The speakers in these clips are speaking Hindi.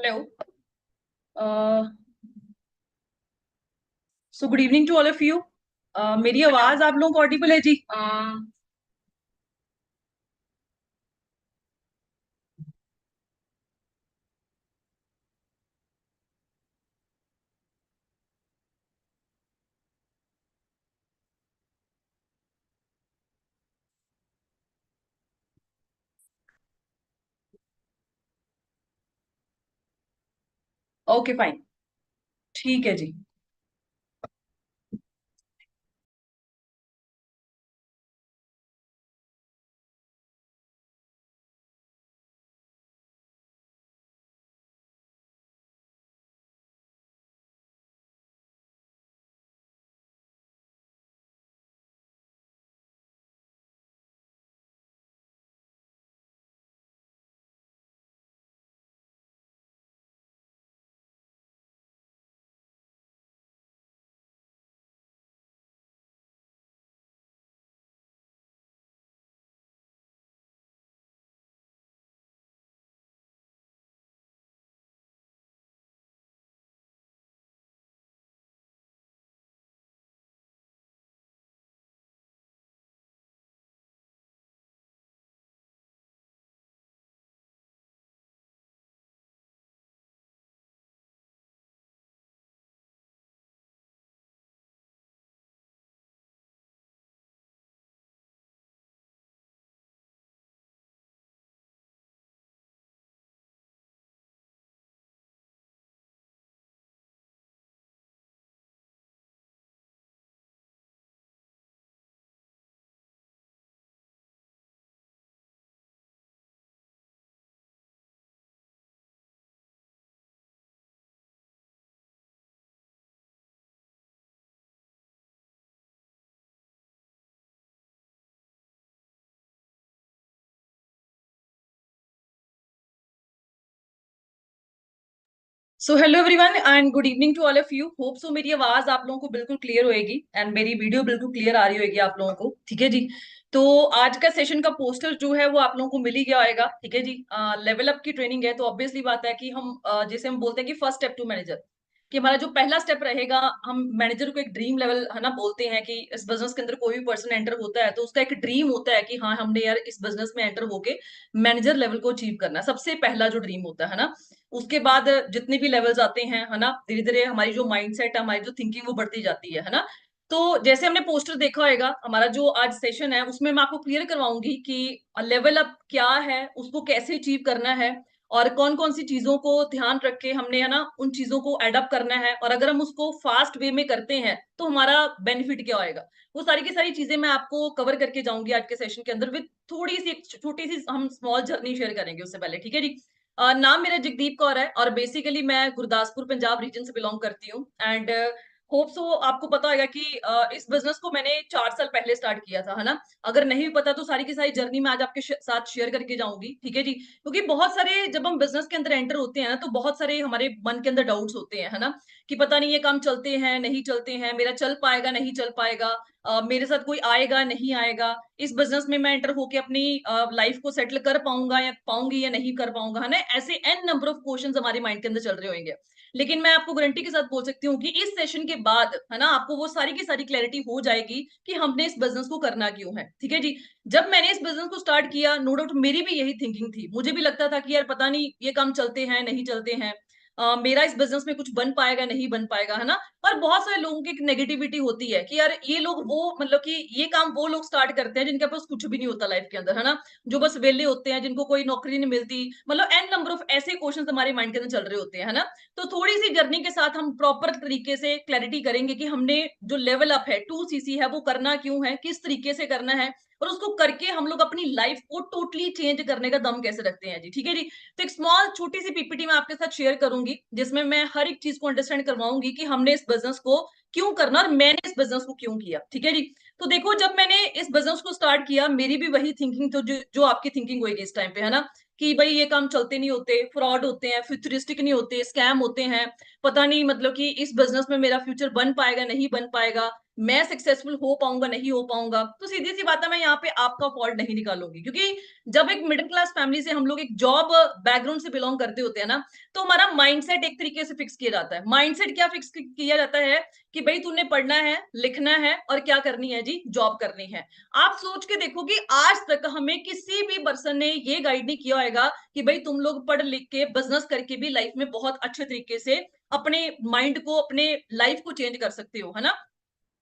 Hello. So good evening to all of you. मेरी आवाज आप लोगों को ऑडिबल है जी? Okay fine. ठीक है जी। So hello everyone and good evening to all of you. Hope so मेरी आवाज आप लोगों को बिल्कुल क्लियर होएगी एंड मेरी वीडियो बिल्कुल क्लियर आ रही होगी आप लोगों को। ठीक है जी। तो आज का सेशन का पोस्टर जो है वो आप लोगों को मिल ही गया होगा। ठीक है जी। लेवल अप की ट्रेनिंग है तो ऑब्वियसली बात है कि हम जैसे हम बोलते हैं कि फर्स्ट स्टेप टू मैनेजर, कि हमारा जो पहला स्टेप रहेगा, हम मैनेजर को एक ड्रीम लेवल है ना बोलते हैं कि इस बिजनेस के अंदर कोई भी पर्सन एंटर होता है तो उसका एक ड्रीम होता है कि हाँ हमने यार इस बिजनेस में एंटर होके मैनेजर लेवल को अचीव करना है। सबसे पहला जो ड्रीम होता है ना, उसके बाद जितने भी लेवल्स आते हैं है ना, धीरे धीरे हमारी जो माइंडसेट है, हमारी जो थिंकिंग वो बढ़ती जाती है ना। तो जैसे हमने पोस्टर देखा होगा, हमारा जो आज सेशन है उसमें मैं आपको क्लियर करवाऊंगी कि लेवल अप क्या है, उसको कैसे अचीव करना है और कौन कौन सी चीजों को ध्यान रख के हमने है ना उन चीजों को एडअप करना है, और अगर हम उसको फास्ट वे में करते हैं तो हमारा बेनिफिट क्या होएगा। वो सारी की सारी चीजें मैं आपको कवर करके जाऊंगी आज के सेशन के अंदर, विद थोड़ी सी एक छोटी सी हम स्मॉल जर्नी शेयर करेंगे उससे पहले। ठीक है जी। नाम मेरा जगदीप कौर है और बेसिकली मैं गुरदासपुर पंजाब रीजन से बिलोंग करती हूँ। एंड होप सो आपको पता होगा कि इस बिजनेस को मैंने 4 साल पहले स्टार्ट किया था है ना। अगर नहीं भी पता तो सारी की सारी जर्नी मैं आज आपके साथ शेयर करके जाऊंगी। ठीक है जी। क्योंकि बहुत सारे जब हम बिजनेस के अंदर एंटर होते हैं ना तो बहुत सारे हमारे मन के अंदर डाउट्स होते हैं है ना, कि पता नहीं ये काम चलते हैं नहीं चलते हैं, मेरा चल पाएगा नहीं चल पाएगा, मेरे साथ कोई आएगा नहीं आएगा, इस बिजनेस में मैं एंटर होके अपनी लाइफ को सेटल कर पाऊंगा या पाऊंगी या नहीं कर पाऊंगा है ना। ऐसे एन नंबर ऑफ क्वेश्चंस हमारे माइंड के अंदर चल रहे होंगे। लेकिन मैं आपको गारंटी के साथ बोल सकती हूँ कि इस सेशन के बाद है ना आपको वो सारी की सारी क्लैरिटी हो जाएगी कि हमने इस बिजनेस को करना क्यों है। ठीक है जी। जब मैंने इस बिजनेस को स्टार्ट किया, नो डाउट मेरी भी यही थिंकिंग थी। मुझे भी लगता था कि यार पता नहीं ये काम चलते हैं नहीं चलते हैं, मेरा इस बिजनेस में कुछ बन पाएगा नहीं बन पाएगा है ना। पर बहुत सारे लोगों की एक नेगेटिविटी होती है कि यार ये लोग वो मतलब कि ये काम वो लोग स्टार्ट करते हैं जिनके पास कुछ भी नहीं होता लाइफ के अंदर है ना, जो बस वेले होते हैं, जिनको कोई नौकरी नहीं मिलती, मतलब एन नंबर ऑफ ऐसे क्वेश्चन हमारे माइंड के अंदर चल रहे होते हैं है ना। तो थोड़ी सी जर्नी के साथ हम प्रॉपर तरीके से क्लैरिटी करेंगे कि हमने जो लेवल अप है 2cc है वो करना क्यों है, किस तरीके से करना है, और उसको करके हम लोग अपनी लाइफ को टोटली चेंज करने का दम कैसे रखते हैं जी। ठीक है जी। तो एक स्मॉल छोटी सी पीपीटी मैं आपके साथ शेयर करूंगी जिसमें मैं हर एक चीज को अंडरस्टैंड करवाऊंगी कि हमने इस बिजनेस को क्यों करना और मैंने इस बिजनेस को क्यों किया। ठीक है जी। तो देखो जब मैंने इस बिजनेस को स्टार्ट किया मेरी भी वही थिंकिंग तो जो आपकी थिंकिंग होगी इस टाइम पे है ना, कि भाई ये काम चलते नहीं होते, फ्रॉड होते हैं, फ्यूचरिस्टिक नहीं होते, स्कैम होते हैं, पता नहीं मतलब कि इस बिजनेस में मेरा फ्यूचर बन पाएगा नहीं बन पाएगा, मैं सक्सेसफुल हो पाऊंगा नहीं हो पाऊंगा, तो सीधी सी बात है मैं यहाँ पे आपका फॉल्ट नहीं निकालूंगी, क्योंकि जब एक मिडिल क्लास फैमिली से हम लोग एक जॉब बैकग्राउंड से बिलोंग करते होते हैं ना, तो हमारा माइंडसेट एक तरीके से फिक्स किया जाता है। माइंडसेट क्या फिक्स किया जाता है कि भाई तूने पढ़ना है, लिखना है और क्या करनी है जी, जॉब करनी है। आप सोच के देखो कि आज तक हमें किसी भी पर्सन ने ये गाइड नहीं किया होगा कि भाई तुम लोग पढ़ लिख के बिजनेस करके भी लाइफ में बहुत अच्छे तरीके से अपने माइंड को, अपने लाइफ को चेंज कर सकते हो, है ना।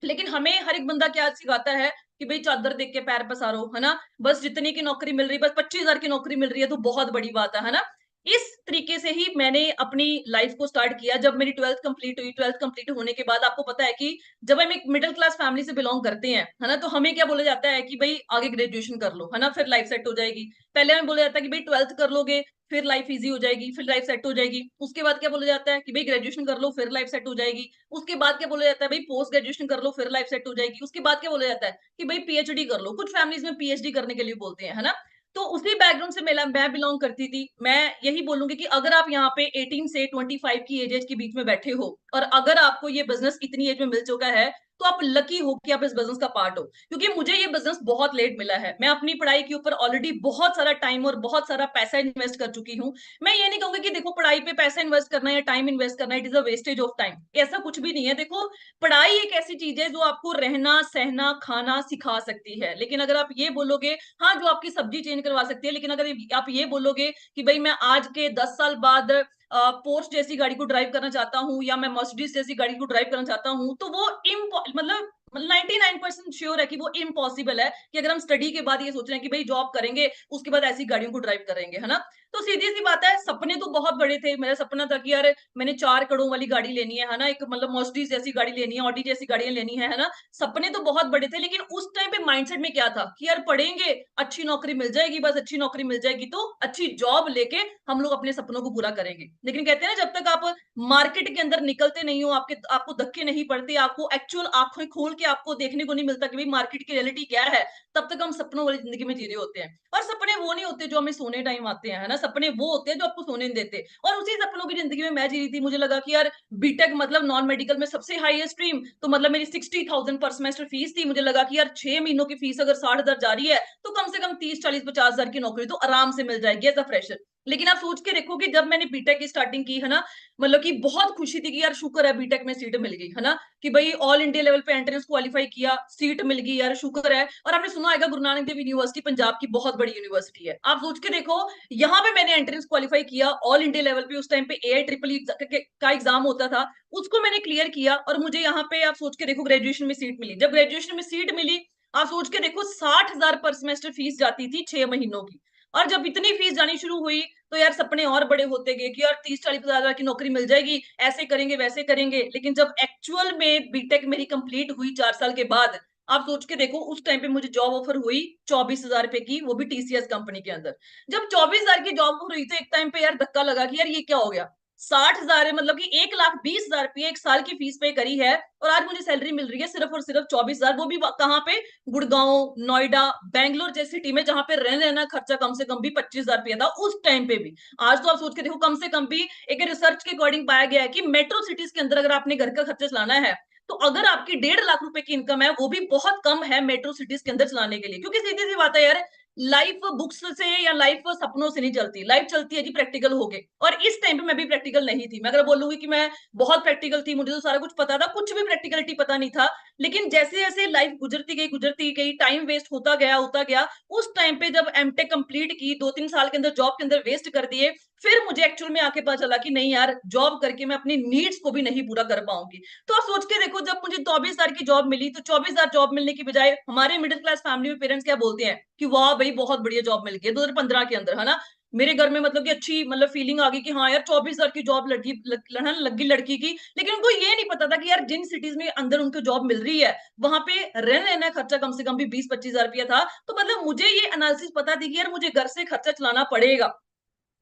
लेकिन हमें हर एक बंदा क्या सिखाता है कि भाई चादर देख के पैर पसारो, है ना। बस जितने की नौकरी मिल रही है, बस 25,000 की नौकरी मिल रही है तो बहुत बड़ी बात है ना। इस तरीके से ही मैंने अपनी लाइफ को स्टार्ट किया। जब मेरी 12th कंप्लीट हुई, 12th कंप्लीट होने के बाद आपको पता है कि जब हम एक मिडिल क्लास फैमिली से बिलोंग करते हैं, है ना, तो हमें क्या बोला जाता है कि भाई आगे ग्रेजुएशन कर लो, है ना, फिर लाइफ सेट हो जाएगी। पहले हमें बोला जाता है कि भाई 12th कर लोगे फिर लाइफ इजी हो जाएगी, फिर लाइफ सेट हो जाएगी। उसके बाद क्या बोला जाता है कि भाई ग्रेजुएशन कर लो फिर लाइफ सेट हो जाएगी। उसके बाद क्या बोला जाता है भाई पोस्ट ग्रेजुएशन कर लो फिर लाइफ सेट हो जाएगी। उसके बाद क्या बोला जाता है कि भाई पीएचडी कर लो, कुछ फैमिलीज में पीएचडी करने के लिए बोलते हैं, है ना। तो उसी बैकग्राउंड से मैं बिलोंग करती थी। मैं यही बोलूंगी कि अगर आप यहाँ पे 18 से 25 की एज के बीच में बैठे हो और अगर आपको ये बिजनेस इतनी एज में मिल चुका है, तो आप लकी हो कि आप इस बिजनेस का पार्ट हो। क्योंकि मुझे ये बिजनेस बहुत लेट मिला है। मैं अपनी पढ़ाई के ऊपर ऑलरेडी बहुत सारा टाइम और बहुत सारा पैसा इन्वेस्ट कर चुकी हूँ। मैं ये नहीं कहूंगी कि देखो पढ़ाई पे पैसा इन्वेस्ट करना या टाइम इन्वेस्ट करना it is a wastage of time, ऐसा कुछ भी नहीं है। देखो पढ़ाई एक ऐसी चीज है जो आपको रहना सहना खाना सिखा सकती है, लेकिन अगर आप ये बोलोगे, हाँ जो आपकी सब्जी चेंज करवा सकती है, लेकिन अगर आप ये बोलोगे कि भाई मैं आज के 10 साल बाद पोर्श जैसी गाड़ी को ड्राइव करना चाहता हूँ या मैं मर्सिडीज जैसी गाड़ी को ड्राइव करना चाहता हूँ, तो वो मतलब 99% श्योर है कि वो इम्पॉसिबल है कि अगर हम स्टडी के बाद ये सोच रहे हैं कि भाई जॉब करेंगे उसके बाद ऐसी गाड़ियों को ड्राइव करेंगे, है ना। तो सीधी सी बात है, सपने तो बहुत बड़े थे। मेरा सपना था कि यार मैंने 4 करोड़ वाली गाड़ी लेनी है ना, एक मतलब मर्सिडीज जैसी गाड़ी लेनी है, ऑडी जैसी गाड़ियां लेनी है ना। सपने तो बहुत बड़े थे, लेकिन उस टाइम पे माइंडसेट में क्या था कि यार पढ़ेंगे अच्छी नौकरी मिल जाएगी, बस अच्छी नौकरी मिल जाएगी तो अच्छी जॉब लेके हम लोग अपने सपनों को पूरा करेंगे। लेकिन कहते हैं ना, जब तक आप मार्केट के अंदर निकलते नहीं हो, आपको धक्के नहीं पड़ते, आपको एक्चुअल आंखें खोल के आपको देखने को नहीं मिलता कि भाई मार्केट की रियलिटी क्या है, तब तक हम सपनों वाली जिंदगी में जी रहे होते हैं। और सपने वो नहीं होते जो हमें सोने टाइम आते हैं, है ना। सपने वो होते हैं जो आपको सोने नहीं देते। और उसी सपनों की जिंदगी में मैं जी रही थी। मुझे लगा कि यार बीटेक मतलब नॉन मेडिकल में सबसे हाईएस्ट स्ट्रीम, तो मतलब मेरी 60,000 पर सेमेस्टर फीस थी। मुझे लगा कि यार 6 महीनों की फीस अगर 60,000 जा रही है तो कम से कम 30, 40, 50,000 की नौकरी तो आराम से मिल जाएगी एज अ फ्रेशर। लेकिन आप सोच के देखो कि जब मैंने बीटेक की स्टार्टिंग की, है ना, मतलब कि बहुत खुशी थी कि यार शुक्र है बीटेक में सीट मिल गई, है ना, कि भाई ऑल इंडिया लेवल पे एंट्रेंस क्वालिफाई किया, सीट मिल गई, यार शुक्र है। और आपने सुना होगा गुरु नानक देव यूनिवर्सिटी पंजाब की बहुत बड़ी यूनिवर्सिटी है। आप सोच के देखो, यहाँ पे मैंने एंट्रेंस क्वालिफाई किया ऑल इंडिया लेवल पे। उस टाइम पे एआई ट्रिपल का एग्जाम होता था, उसको मैंने क्लियर किया और मुझे यहाँ पे आप सोच के देखो ग्रेजुएशन में सीट मिली। जब ग्रेजुएशन में सीट मिली, आप सोच के देखो 60,000 पर सेमेस्टर फीस जाती थी 6 महीनों की। और जब इतनी फीस जानी शुरू हुई तो यार सपने और बड़े होते गए कि यार 30, 40, 50,000 की नौकरी मिल जाएगी, ऐसे करेंगे वैसे करेंगे। लेकिन जब एक्चुअल में बीटेक मेरी कंप्लीट हुई 4 साल के बाद, आप सोच के देखो उस टाइम पे मुझे जॉब ऑफर हुई 24,000 रुपए की, वो भी टीसीएस कंपनी के अंदर। जब 24,000 की जॉब ऑफर हुई तो एक टाइम पे यार धक्का लगा कि यार ये क्या हो गया। 60,000 है, मतलब कि 1,20,000 रुपये एक साल की फीस पे करी है, और आज मुझे सैलरी मिल रही है सिर्फ और सिर्फ 24,000। वो भी कहाँ पे, गुड़गांव, नोएडा, बैंगलोर जैसी सिटी में, जहां पे रहने रहना खर्चा कम से कम भी 25,000 रुपया था उस टाइम पे भी। आज तो आप सोच के देखो, कम से कम भी एक रिसर्च के अकॉर्डिंग पाया गया है कि मेट्रो सिटीज के अंदर अगर आपने घर का खर्चा चलाना है, तो अगर आपकी 1.5 लाख रुपए की इनकम है, वो भी बहुत कम है मेट्रो सिटीज के अंदर चलाने के लिए। क्योंकि सीधी सी बात है यार, लाइफ बुक्स से या लाइफ सपनों से नहीं चलती, लाइफ चलती है जी प्रैक्टिकल हो गए। और इस टाइम पे मैं भी प्रैक्टिकल नहीं थी। मैं अगर बोलूंगी कि मैं बहुत प्रैक्टिकल थी, मुझे तो सारा कुछ पता था, कुछ भी प्रैक्टिकलिटी पता नहीं था। लेकिन जैसे जैसे लाइफ गुजरती गई, टाइम वेस्ट होता गया। उस टाइम पे जब एमटेक कंप्लीट की, 2-3 साल के अंदर जॉब के अंदर वेस्ट कर दिए, फिर मुझे एक्चुअल में आके पता चला कि नहीं यार, जॉब करके मैं अपनी नीड्स को भी नहीं पूरा कर पाऊंगी। तो आप सोच के देखो, जब मुझे 24,000 की जॉब मिली, तो 24,000 जॉब मिलने की बजाय हमारे मिडिल क्लास फैमिली में पेरेंट्स क्या बोलते हैं कि वाह भाई बहुत बढ़िया जॉब मिल गई 2015 के अंदर, है ना। मेरे घर में मतलब कि अच्छी मतलब फीलिंग आ गई कि हाँ यार 24,000 की जॉब लगी लड़की की। लेकिन उनको ये नहीं पता था कि यार जिन सिटीज में अंदर उनको जॉब मिल रही है, वहां पे रहने रहना खर्चा कम से कम भी 20-25,000 रुपया था। तो मतलब मुझे ये एनालिसिस पता थी कि यार मुझे घर से खर्चा चलाना पड़ेगा।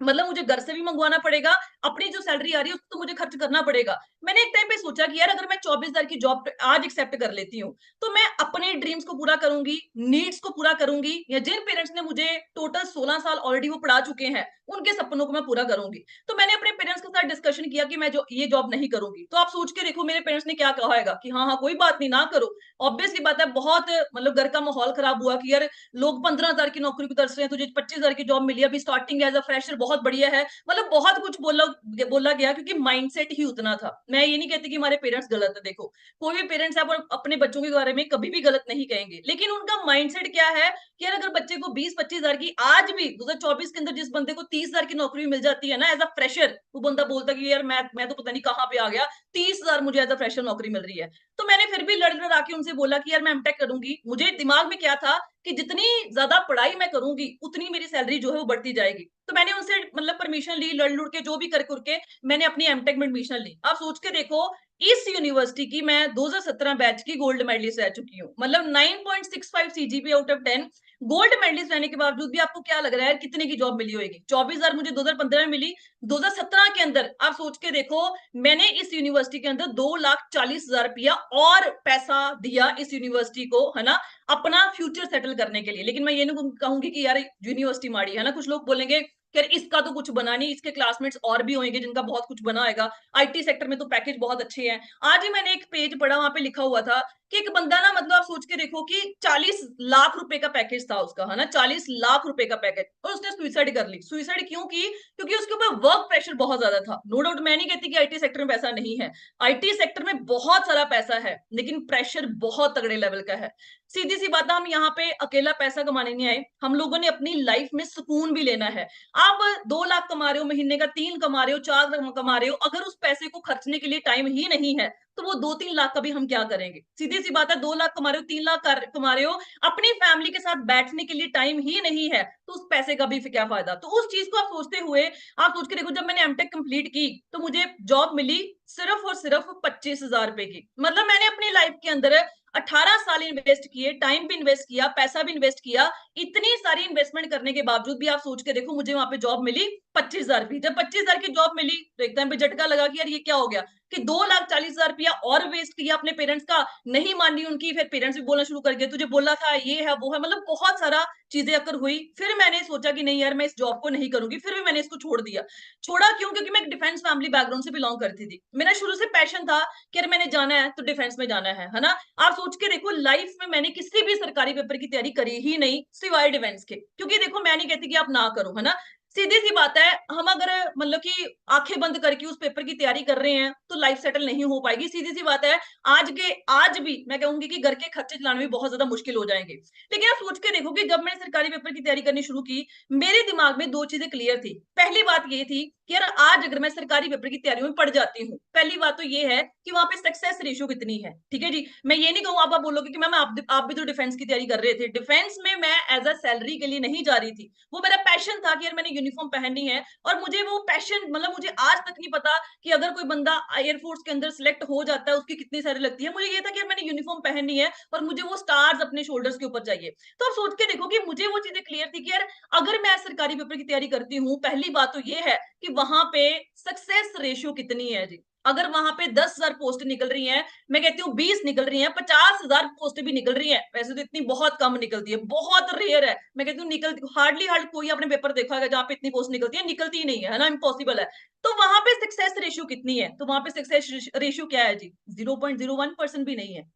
मतलब मुझे घर से भी मंगवाना पड़ेगा, अपनी जो सैलरी आ रही है उसको तो मुझे खर्च करना पड़ेगा। मैंने एक टाइम पे सोचा कि यार अगर मैं 24,000 की जॉब आज एक्सेप्ट कर लेती हूँ, तो मैं अपने ड्रीम्स को पूरा करूँगी, नीड्स को पूरा करूँगी, या जिन पेरेंट्स ने मुझे टोटल 16 साल ऑलरेडी वो पढ़ा चुके हैं, उनके सपनों को मैं पूरा करूँगी। तो मैंने अपने पेरेंट्स के साथ डिस्कशन किया कि मैं जो ये जॉब नहीं करूँगी। तो आप सोच के देखो मेरे पेरेंट्स ने क्या कहा होगा कि हाँ, हाँ, कोई बात नहीं, ना करो। ऑब्वियसली बात है, बहुत मतलब घर का माहौल खराब हुआ कि यार लोग 15,000 की नौकरी को तरस रहे हैं, तुझे 25,000 की जॉब मिली है, अभी स्टार्टिंग एज़ अ फ्रेशर बहुत बढ़िया है। मतलब बहुत कुछ बोला बोला गया क्योंकि माइंडसेट ही उतना था। मैं ये नहीं कहती कि हमारे पेरेंट्स गलत है, देखो, कोई भी पेरेंट्स है वो अपने बच्चों के बारे में कभी भी गलत नहीं कहेंगे। लेकिन उनका माइंडसेट क्या है कि यार अगर बच्चे को 20-25,000 की आज भी 2024 के अंदर जिस बंदे को 30,000 की नौकरी मिल जाती है ना एज़ अ फ्रेशर, वो बंदा बोलता है कि यार मैं तो पता नहीं कहाँ पे आ गया, 30,000 मुझे एज़ अ फ्रेशर नौकरी मिल रही है। तो मैंने फिर भी लड़-लड़ा के उनसे बोला कि यार मैं एमटेक करूँगी। मुझे दिमाग में क्या था कि जितनी ज़्यादा पढ़ाई मैं करूँगी, उतनी मेरी सैलरी जो है वो बढ़ती जाएगी। तो मैंने उनसे मतलब परमिशन ली, लड़-लुड़ के जो भी कर-कुर के मैंने अपनी एमटेक में एडमिशन ली। आप सोच के देखो, इस यूनिवर्सिटी की मैं 2017 बैच की गोल्ड मेडलिस्ट रह चुकी हूँ। मतलब 9.65 CGPA out of 10, gold medalist रहने के बावजूद भी आपको क्या लग रहा है कितने की जॉब मिली होगी? 24,000 मुझे 2015 में मिली, 2017 के अंदर आप सोच के देखो, मैंने इस यूनिवर्सिटी के अंदर 2,40,000 रुपया और पैसा दिया इस यूनिवर्सिटी को, है ना? अपना फ्यूचर सेटल करने के लिए। लेकिन मैं ये नहीं कहूँगी कि यार यूनिवर्सिटी माड़ी है ना, कुछ लोग बोलेंगे कि यार इसका तो कुछ बना नहीं, इसके क्लासमेट्स और भी होंगे जिनका बहुत कुछ बना होगा। आईटी सेक्टर में तो पैकेज बहुत अच्छे हैं। आज ही मैंने एक पेज पढ़ा, वहाँ पे लिखा हुआ था कि एक बंदा ना, मतलब आप सोच के देखो कि 40 लाख रुपए का पैकेज था उसका, है ना? 40 लाख रुपए का पैकेज, और उसने सुसाइड कर ली। सुसाइड क्यों की? क्योंकि उसके ऊपर वर्क प्रेशर बहुत ज़्यादा था। नो डाउट मैं नहीं कहती कि आईटी सेक्टर में पैसा नहीं है। आईटी सेक्टर में बहुत सारा पैसा है, लेकिन प्रेशर बहुत तगड़े लेवल का है। सीधी सी बात है, हम यहाँ पे अकेला पैसा कमाने नहीं आए, हम लोगों ने अपनी लाइफ में सुकून भी लेना है। आप 2 लाख कमा रहे हो महीने का, 3 कमा रहे हो, 4 कमा रहे हो, अगर उस पैसे को खर्चने के लिए टाइम ही नहीं है, तो वो 2-3 लाख का भी हम क्या करेंगे? सीधी सी बात है, 2 लाख कमा रहे हो, 3 लाख कमा रहे हो, अपनी फैमिली के साथ बैठने के लिए टाइम ही नहीं है, तो उस पैसे का भी फिर क्या फायदा? तो उस चीज को आप सोचते हुए, आप सोच के देखो, जब मैंने एमटेक कंप्लीट की तो मुझे जॉब मिली सिर्फ और सिर्फ 25,000 रुपए की। मतलब मैंने अपनी लाइफ के अंदर 18 साल इन्वेस्ट किए, टाइम भी इन्वेस्ट किया, पैसा भी इन्वेस्ट किया। इतनी सारी इन्वेस्टमेंट करने के बावजूद भी आप सोच के देखो, मुझे वहां पे जॉब मिली 25,000 की। जब 25,000 की जॉब मिली तो एकदम पे झटका लगा कि यार ये क्या हो गया, कि 2,40,000 रुपया और वेस्ट किया अपने पेरेंट्स का, नहीं मानी उनकी, फिर पेरेंट्स भी बोलना शुरू कर दिया, तुझे बोला था, ये है, वो है, मतलब बहुत सारा चीजें अकर हुई। फिर मैंने सोचा कि नहीं यार, मैं इस जॉब को नहीं करूंगी, फिर भी मैंने इसको छोड़ दिया। छोड़ा क्यों? क्योंकि मैं एक डिफेंस फैमिली बैकग्राउंड से बिलोंग करती थी। मेरा शुरू से पैशन था कि यार मैंने जाना है तो डिफेंस में जाना है ना? आप सोच के देखो, लाइफ में मैंने किसी भी सरकारी पेपर की तैयारी करी ही नहीं सिवाय डिफेंस के। क्योंकि देखो, मैं नहीं कहती कि आप ना करो, है ना? सीधी सी बात है, हम अगर मतलब कि आंखें बंद करके उस पेपर की तैयारी कर रहे हैं तो लाइफ सेटल नहीं हो पाएगी। सीधी सी बात है, आज भी मैं कहूंगी कि घर के खर्चे चलाने में बहुत ज्यादा मुश्किल हो जाएंगे। लेकिन आप सोच के देखो कि जब मैंने सरकारी पेपर की तैयारी करनी शुरू की, मेरे दिमाग में 2 चीजें क्लियर थी। पहली बात ये थी कि यार आज अगर मैं सरकारी पेपर की तैयारी में पड़ जाती हूँ, पहली बात तो ये है कि वहां पे सक्सेस रेशियो कितनी है। ठीक है जी, मैं ये नहीं कहूँ, आप बोलोगे कि मैम आप भी तो डिफेंस की तैयारी कर रहे थे। डिफेंस में मैं एज अ सैलरी के लिए नहीं जा रही थी, वो मेरा पैशन था कि यार मैंने यूनिफॉर्म पहननी है। और मुझे वो पैशन, मतलब मुझे आज तक नहीं पता कि अगर कोई बंदा एयरफोर्स के अंदर सिलेक्ट हो जाता है उसकी कितनी सैलरी लगती है। मुझे ये था कि यार मैंने यूनिफॉर्म पहननी है और मुझे वो स्टार्स अपने शोल्डर्स के ऊपर चाहिए। तो आप सोच के देखो कि मुझे वो चीजें क्लियर थी कि यार अगर मैं सरकारी पेपर की तैयारी करती हूँ, पहली बात तो ये है कि वहां पे सक्सेस रेशियो कितनी है जी। अगर वहां पे 10,000 पोस्ट निकल रही हैं, मैं कहती हूँ 20 निकल रही हैं, 50,000 पोस्ट भी निकल रही हैं, वैसे तो इतनी बहुत कम निकलती है, बहुत रेयर है। मैं कहती हूँ निकलती हार्डली कोई आपने पेपर देखा है जहाँ पे इतनी पोस्ट निकलती ही नहीं है ना, इम्पॉसिबल है। तो वहां पे सक्सेस रेशियो कितनी है? तो वहां पे सक्सेस रेशियो क्या है जी? 0.01% भी नहीं है।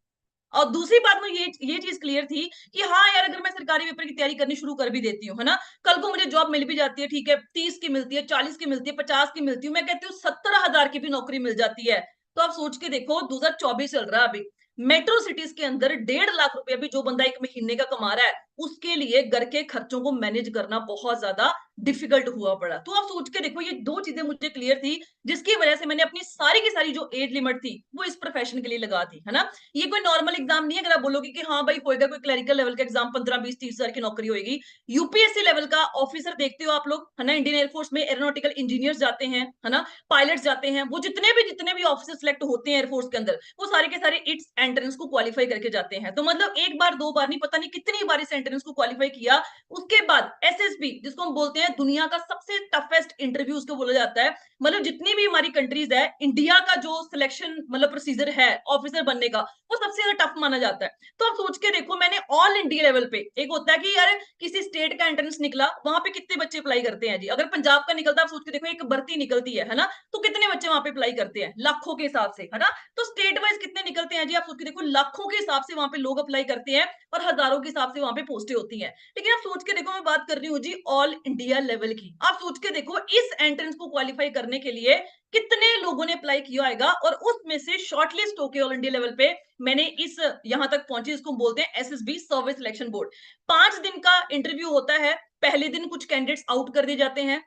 और दूसरी बात में ये चीज क्लियर थी कि हाँ यार, अगर मैं सरकारी पेपर की तैयारी करनी शुरू कर भी देती हूँ, है ना, कल को मुझे जॉब मिल भी जाती है, ठीक है, 30 की मिलती है, 40 की मिलती है, 50 की मिलती है, मैं कहती हूँ 17,000 की भी नौकरी मिल जाती है। तो आप सोच के देखो, 2024 चल रहा है अभी, मेट्रो सिटीज के अंदर 1.5 लाख रुपया भी जो बंदा एक महीने का कमा रहा है, उसके लिए घर के खर्चों को मैनेज करना बहुत ज्यादा डिफिकल्ट हुआ पड़ा। तो आप सोच के देखो, ये 2 चीजें मुझे क्लियर थी, जिसकी वजह से मैंने अपनी सारी की सारी जो एज लिमिट थी वो इस प्रोफेशन के लिए लगा दी, है ना? ये कोई नॉर्मल एग्जाम नहीं है। अगर आप बोलोगे कि हाँ भाई होएगा कोई क्लरिकल लेवल का एग्जाम, 15-20-30 हजार की नौकरी होगी, यूपीएससी लेवल का ऑफिसर देखते हो आप लोग, है ना? इंडियन एयरफोर्स में एरोनॉटिकल इंजीनियर्स जाते हैं, है ना, पायलट्स जाते हैं, वो जितने भी ऑफिसर सिलेक्ट होते हैं एयरफोर्स के अंदर, वो सारे के सारे इट्स एंट्रेंस को क्वालिफाई करके जाते हैं। तो मतलब एक बार 2 बार नहीं, पता नहीं कितनी बार इस एंट्रेंस को क्वालिफाई किया। उसके बाद एसएसबी, जिसको हम बोलते हैं दुनिया का सबसे टफेस्ट इंटरव्यू उसको बोला जाता है। मतलब जितनी भी हमारी कंट्रीज है, इंडिया का जो सिलेक्शन मतलब प्रोसीजर है ऑफिसर बनने का, वो सबसे ज्यादा टफ माना जाता है। तो आप सोच के देखो, मैंने ऑल इंडिया लेवल पे, एक होता है कि यार किसी स्टेट का एंट्रेंस निकला, वहां पे कितने बच्चे अप्लाई करते हैं जी। अगर पंजाब का निकलता है, आप सोच के देखो एक भर्ती निकलती है ना, तो कितने बच्चे वहां पे अप्लाई करते हैं, लाखों के हिसाब से, है ना। तो स्टेट वाइज कितने निकलते हैं जी, आप सोच के देखो, लाखों के हिसाब से वहां पे लोग अप्लाई करते हैं और हजारों के हिसाब से वहां पे पोस्टें होती हैं। लेकिन आप सोच के देखो, मैं बात कर रही हूँ जी ऑल इंडिया लेवल की। आप सोच के देखो, इस एंट्रेंस को क्वालिफाई करने के लिए कितने लोगों ने अप्लाई किया होगा, और उसमें से शॉर्टलिस्ट होके ऑल इंडिया लेवल पे मैंने इस यहां तक पहुंची, इसको बोलते हैं एसएसबी सर्विस सिलेक्शन बोर्ड। 5 दिन का इंटरव्यू होता है। पहले दिन कुछ कैंडिडेट्स आउट कर दिए जाते हैं,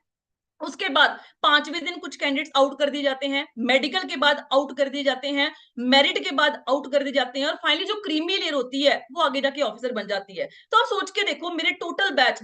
उसके बाद 5वें दिन कुछ कैंडिडेट्स आउट कर दिए जाते हैं, मेडिकल के बाद आउट कर दिए जाते हैं, मेरिट के बाद आउट कर दिए जाते हैं, और फाइनली जो क्रीमी लेयर होती है वो आगे जाके ऑफिसर बन जाती है। तो आप सोच के देखो, मेरे टोटल बैच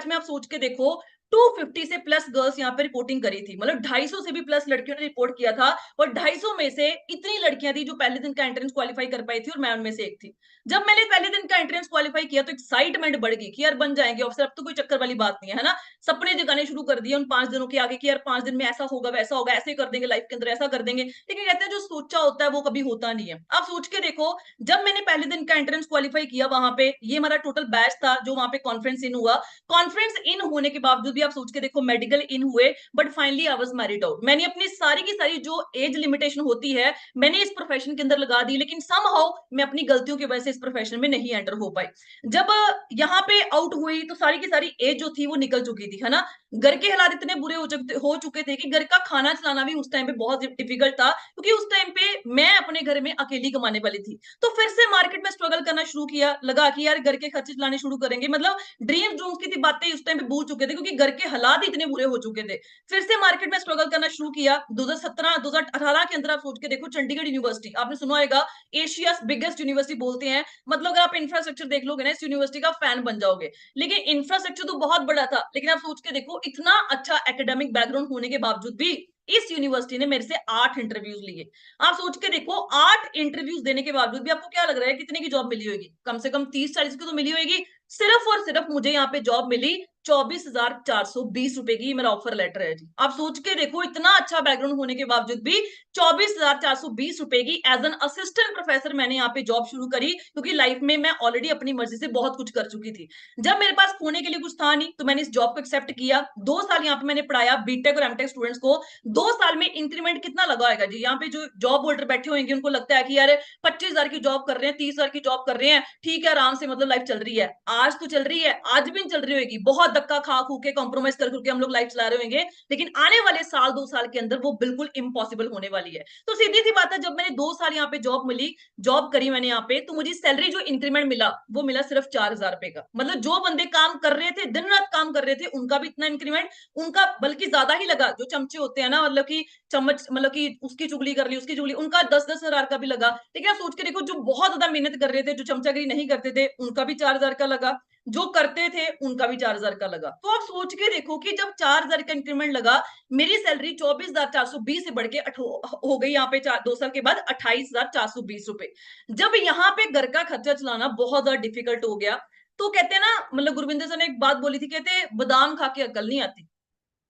में आप सोच के देखो, 250 से प्लस गर्ल्स यहाँ पे रिपोर्टिंग करी थी। मतलब 250 से भी प्लस लड़कियों ने रिपोर्ट किया था, और 250 में से इतनी लड़कियां थी जो पहले दिन का एंट्रेंस क्वालिफाई कर पाई थी, और मैं उनमें से एक थी। जब मैंने पहले दिन का एंट्रेंस क्वालिफाई किया, तो एक्साइटमेंट बढ़ गई कि यार बन जाएंगे ऑफिसर, अब तो कोई चक्कर वाली बात नहीं है ना। सपने जगाने शुरू कर दिए उन 5 दिनों के आगे कि यार 5 दिन में ऐसा होगा, वैसा होगा, ऐसे कर देंगे, लाइफ के अंदर ऐसा कर देंगे। लेकिन कहते हैं जो सोचा होता है वो कभी होता नहीं है। आप सोच के देखो, जब मैंने पहले दिन का एंट्रेंस क्वालिफाई किया, वहां पे ये हमारा टोटल बैच था जो वहां पे कॉन्फ्रेंस इन हुआ। कॉन्फ्रेंस इन होने के बावजूद भी आप सोच के देखो, मेडिकल इन हुए, but finally I was married out. मैंने अपनी सारी की सारी जो एज लिमिटेशन होती है, मैंने इस प्रोफेशन के अंदर लगा दी, लेकिन समहाउ मैं अपनी गलतियों की वजह से इस प्रोफेशन में नहीं एंटर हो पाई। जब यहाँ पे आउट हुई, तो सारी की सारी एज जो थी वो निकल चुकी थी, है ना। घर के हालात इतने बुरे हो चुके थे कि घर का खाना चलाना भी उस टाइम पे बहुत डिफिकल्ट था, क्योंकि उस टाइम पे मैं अपने घर में अकेली कमाने वाली थी। तो फिर से मार्केट में स्ट्रगल करना शुरू किया, लगा कि यार घर के खर्चे चलाने शुरू करेंगे। मतलब ड्रीम ड्रूम्स की थी बातें उस टाइम पे भूल चुके थे, क्योंकि घर के हालात इतने बुरे हो चुके थे। फिर से मार्केट में स्ट्रगल करना शुरू किया। 2017 2018 के अंदर आप सोच के देखो, चंडीगढ़ यूनिवर्सिटी आपने सुना होगा, एशिया बिगेस्ट यूनिवर्सिटी बोलते हैं। मतलब अगर आप इंफ्रास्ट्रक्चर देख लोगे ना, इस यूनिवर्सिटी का फैन बन जाओगे। लेकिन इंफ्रास्ट्रक्चर तो बहुत बड़ा था, लेकिन आप सोच के देखो, इतना अच्छा एकेडमिक बैकग्राउंड होने के बावजूद भी इस यूनिवर्सिटी ने मेरे से 8 इंटरव्यूज लिए। आप सोच के देखो, 8 इंटरव्यूज देने के बावजूद भी आपको क्या लग रहा है कितने की जॉब मिली होगी? कम से कम 30-40 की तो मिली होगी। सिर्फ और सिर्फ मुझे यहाँ पे जॉब मिली 24,420 रुपए की। मेरा ऑफर लेटर है जी। आप सोच के देखो, इतना अच्छा बैकग्राउंड होने के बावजूद भी 24,420 रुपए की एज एन असिस्टेंट प्रोफेसर मैंने यहाँ पे जॉब शुरू करी, क्योंकि लाइफ में मैं ऑलरेडी अपनी मर्जी से बहुत कुछ कर चुकी थी। जब मेरे पास खोने के लिए कुछ था नहीं, तो मैंने इस जॉब को एक्सेप्ट किया। 2 साल यहाँ पे मैंने पढ़ाया बीटेक और एमटेक स्टूडेंट्स को। 2 साल में इंक्रीमेंट कितना लगा होगा जी? यहाँ पे जो जॉब होल्डर बैठे होंगे उनको लगता है कि यार 25,000 की जॉब कर रहे हैं, 30,000 की जॉब कर रहे हैं, ठीक है, आराम से मतलब लाइफ चल रही है। आज तो चल रही है, आज भी चल रही होगी, बहुत धक्का खा खू के कॉम्प्रोमाइज कर करके हम लोग लाइफ चला रहे होंगे। लेकिन आने वाले साल 2 साल के अंदर वो बिल्कुल इम्पॉसिबल होने वाली है। तो सीधी सी बात है, जब मैंने 2 साल यहाँ पे जॉब मिली, जॉब करी मैंने यहाँ पे, तो मुझे सैलरी जो इंक्रीमेंट मिला वो मिला सिर्फ 4,000 रुपए का। मतलब जो बंदे काम कर रहे थे, दिन रात काम कर रहे थे, उनका भी इतना इंक्रीमेंट, उनका बल्कि ज्यादा ही लगा। जो चमचे होते हैं ना, मतलब कि चम्मच, मतलब कि उसकी चुगली कर ली, उसकी चुगली, उनका 10-10 हजार का भी लगा। लेकिन आप सोच के देखो, जो बहुत ज्यादा मेहनत कर रहे थे, जो चमचागिरी नहीं करते थे, उनका भी 4,000 का लगा, जो करते थे उनका भी 4,000 का लगा। तो आप सोच के देखो कि जब 4,000 का इंक्रीमेंट लगा, मेरी सैलरी 24,420 से बढ़ के हो गई यहाँ पे 2 साल के बाद 28,420 रुपए। जब यहाँ पे घर का खर्चा चलाना बहुत ज्यादा डिफिकल्ट हो गया, तो कहते हैं ना, मतलब गुरविंदर सर ने एक बात बोली थी, कहते बादाम खा के अकल नहीं आती।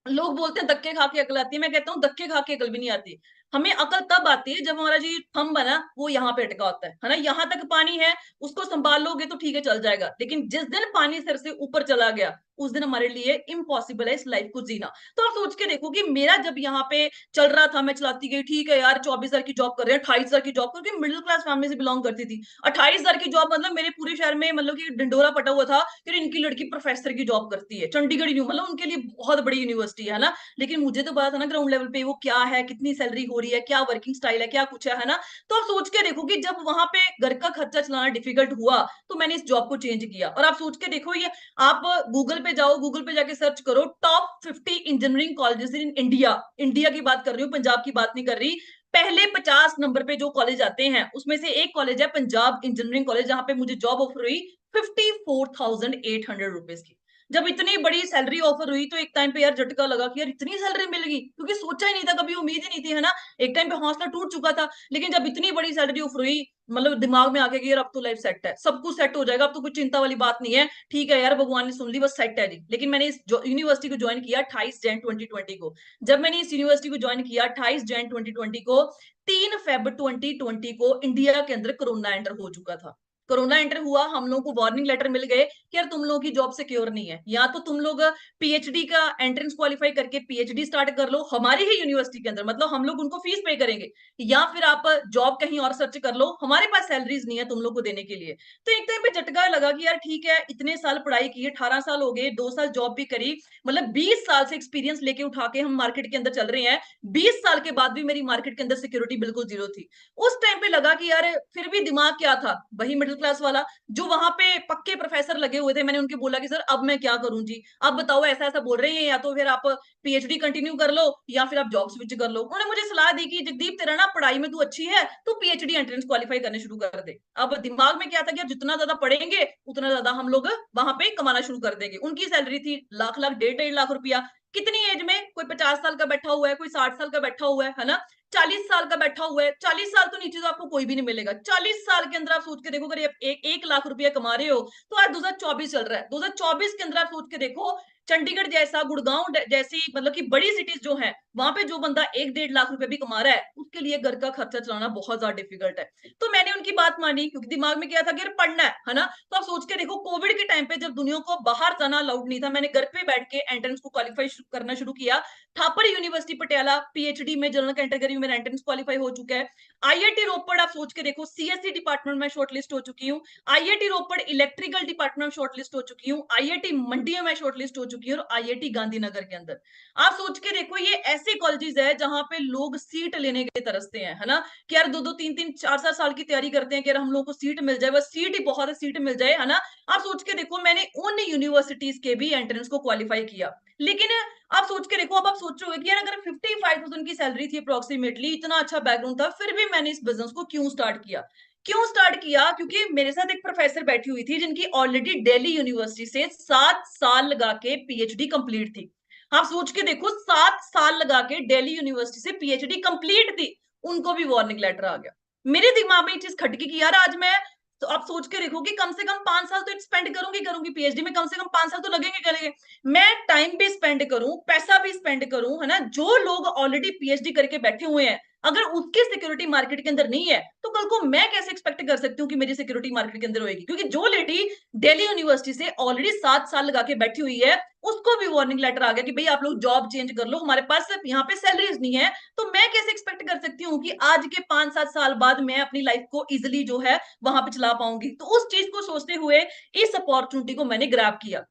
लोग बोलते हैं धक्के खा के अकल आती है, मैं कहता हूँ धक्के खा के अकल भी नहीं आती। हमें अकल तब आती है जब हमारा जी थंब है ना, वो यहाँ पे अटका होता है ना। यहाँ तक पानी है, उसको संभाल लोगे तो ठीक है, चल जाएगा। लेकिन जिस दिन पानी सिर से ऊपर चला गया, उस दिन हमारे लिए इम्पॉसिबल है इस लाइफ को जीना। तो आप सोच के देखो कि मेरा जब यहाँ पे चल रहा था, मैं चलाती गई, ठीक है यार, 24,000 की जॉब कर रहे हैं, 28,000 की जॉब, क्योंकि मिडिल क्लास फैमिली से बिलोंग करती थी। 28,000 की जॉब मतलब मेरे पूरे शहर में मतलब कि ढिंडोरा पटा हुआ था कि इनकी लड़की प्रोफेसर की जॉब करती है, चंडीगढ़ मतलब उनके लिए बहुत बड़ी यूनिवर्सिटी है ना। लेकिन मुझे तो पता था ना ग्राउंड लेवल पे वो क्या है, कितनी सैलरी हो रही है, क्या वर्किंग स्टाइल है, क्या कुछ है ना। तो आप सोच के देखो कि जब वहां पे घर का खर्चा चलाना डिफिकल्ट हुआ, तो मैंने इस जॉब को चेंज किया। और आप सोच के देखो, ये आप गूगल पे जाओ, गूगल पे जाके सर्च करो top 50 engineering colleges in India. India की बात कर रही हूँ, पंजाब की बात नहीं कर रही। पहले 50 नंबर पे जो कॉलेज आते हैं, उसमें से एक कॉलेज है पंजाब इंजीनियरिंग कॉलेज, जहां पे मुझे जॉब ऑफर हुई 54,800 रुपीज की। जब इतनी बड़ी सैलरी ऑफर हुई, तो एक टाइम पे यार झटका लगा कि यार इतनी सैलरी मिलेगी, क्योंकि सोचा ही नहीं था, कभी उम्मीद ही नहीं थी, है ना। एक टाइम पे हौसला टूट चुका था। लेकिन जब इतनी बड़ी सैलरी ऑफर हुई, मतलब दिमाग में आ गया कि यार अब तो लाइफ सेट है, सब कुछ सेट हो जाएगा, अब तो कुछ चिंता वाली बात नहीं है, ठीक है यार भगवान ने सुन ली, बस सेट है जी। लेकिन मैंने इस यूनिवर्सिटी को ज्वाइन किया 28 जैन 2020 को। जब मैंने इस यूनिवर्सिटी को ज्वाइन किया 28 जैन 2020 को, 3 फेब 2020 को इंडिया के अंदर कोरोना एंटर हो चुका था। कोरोना एंटर हुआ, हम लोगों को वार्निंग लेटर मिल गए कि यार तुम लोगों की जॉब सिक्योर नहीं है, या तो तुम लोग पीएचडी का एंट्रेंस क्वालिफाई करके पीएचडी स्टार्ट कर लो हमारी ही यूनिवर्सिटी के अंदर, मतलब हम लोग उनको फीस पे करेंगे, या फिर आप जॉब कहीं और सर्च कर लो, हमारे पास सैलरीज नहीं है तुम लोग को देने के लिए। तो एक टाइम पे झटका लगा कि यार ठीक है, इतने साल पढ़ाई की, 18 साल हो गए, 2 साल जॉब भी करी, मतलब 20 साल से एक्सपीरियंस लेके उठा के हम मार्केट के अंदर चल रहे हैं, 20 साल के बाद भी मेरी मार्केट के अंदर सिक्योरिटी बिल्कुल जीरो थी। उस टाइम पे लगा कि यार फिर भी दिमाग क्या था, वही मिडिल क्लास वाला, जो वहां पे पक्के प्रोफेसर लगे हुए थे। मैंने उनके बोला कि सर अब मैं क्या करूं जी, अब बताओ, ऐसा ऐसा बोल रहे हैं, या तो फिर आप पीएचडी कंटिन्यू कर लो या फिर आप जॉब स्विच कर लो। उन्होंने मुझे सलाह दी कि जगदीप तेरा ना पढ़ाई में तू अच्छी है, तू पीएचडी एंट्रेंस क्वालिफाई करने शुरू कर दे। अब दिमाग में क्या था कि यार जितना ज्यादा पढ़ेंगे उतना ज्यादा हम लोग वहां पे कमाना शुरू कर देंगे। उनकी सैलरी थी लाख लाख, 1.5 लाख रुपया। कितनी एज में, कोई 50 साल का बैठा हुआ है, कोई 60 साल का बैठा हुआ है ना, 40 साल का बैठा हुआ है। 40 साल तो नीचे तो आपको कोई भी नहीं मिलेगा। 40 साल के अंदर आप सोच के देखो, अगर आप 1 लाख रुपया कमा रहे हो, तो आज 2024 चल रहा है, 2024 के अंदर आप सोच के देखो, चंडीगढ़ जैसा, गुड़गांव जैसी मतलब कि बड़ी सिटीज जो है, वहां पे जो बंदा 1-1.5 लाख रुपए भी कमा रहा है, उसके लिए घर का खर्चा चलाना बहुत ज्यादा डिफिकल्ट है। तो मैंने उनकी बात मानी, क्योंकि दिमाग में क्या था कि यार पढ़ना है ना। तो आप सोच के देखो, कोविड के टाइम पे जब दुनिया को बाहर जाना अलाउड नहीं था, मैंने घर पे बैठ के एंट्रेंस को क्वालिफाई करना शुरू किया। थापर यूनिवर्सिटी पटियाला पीएचडी में जनरल कैटेगरी में मेरा एंट्रेंस क्वालिफाई हो चुका है। आईआईटी रोपड़ आप सोच के देखो, सीएससी डिपार्टमेंट में शॉर्टलिस्ट हो चुकी हूँ। आईआईटी रोपड़ इलेक्ट्रिकल डिपार्टमेंट में शॉर्टलिस्ट हो चुकी हूँ। आईआईटी मंडी में शॉर्टलिस्ट हो चुकी हूँ, और आईआईटी गांधीनगर के अंदर। आप सोच के देखो, ये ऐसे कॉलेजेस है जहां पे लोग सीट लेने के तरसते हैं, है ना, कि यार 2-2 3-3 4-4 साल की तैयारी करते हैं कि यार हम लोग को सीट मिल जाए, बस सीट ही बहुत है, सीट मिल जाए, है ना। आप सोच के देखो, मैंने उन यूनिवर्सिटीज के भी एंट्रेंस को क्वालिफाई किया। लेकिन आप सोच के देखो, अब आप सोचोगे कि यार अगर 55,000 की सैलरी थी अप्रोक्सीमेटली, इतना अच्छा बैकग्राउंड था, फिर भी मैंने इस बिजनेस को क्यों स्टार्ट किया। क्यों स्टार्ट किया? क्योंकि मेरे साथ एक प्रोफेसर बैठी हुई थी जिनकी ऑलरेडी दिल्ली यूनिवर्सिटी से 7 साल लगा के पीएचडी कंप्लीट थी। आप सोच के देखो, 7 साल लगा के दिल्ली यूनिवर्सिटी से पीएचडी कंप्लीट थी, उनको भी वार्निंग लेटर आ गया। मेरे दिमाग में ये चीज खटकी कि यार आज मैं, तो आप सोच के देखो कि कम से कम 5 साल तो स्पेंड करूंगी पीएचडी में, कम से कम 5 साल तो लगेंगे। मैं टाइम भी स्पेंड करूं, पैसा भी स्पेंड करूं, है ना। जो लोग ऑलरेडी पीएचडी करके बैठे हुए हैं, अगर उसकी सिक्योरिटी मार्केट के अंदर नहीं है, तो कल को मैं कैसे एक्सपेक्ट कर सकती हूँ कि मेरी सिक्योरिटी मार्केट के अंदर होगी। क्योंकि जो लेडी दिल्ली यूनिवर्सिटी से ऑलरेडी 7 साल लगा के बैठी हुई है, उसको भी वार्निंग लेटर आ गया कि भाई आप लोग जॉब चेंज कर लो, हमारे पास यहाँ पे सैलरीज नहीं है। तो मैं कैसे एक्सपेक्ट कर सकती हूँ कि आज के 5-7 साल बाद मैं अपनी लाइफ को इजिली जो है वहां पे चला पाऊंगी। तो उस चीज को सोचते हुए इस अपॉर्चुनिटी को मैंने ग्रैब किया।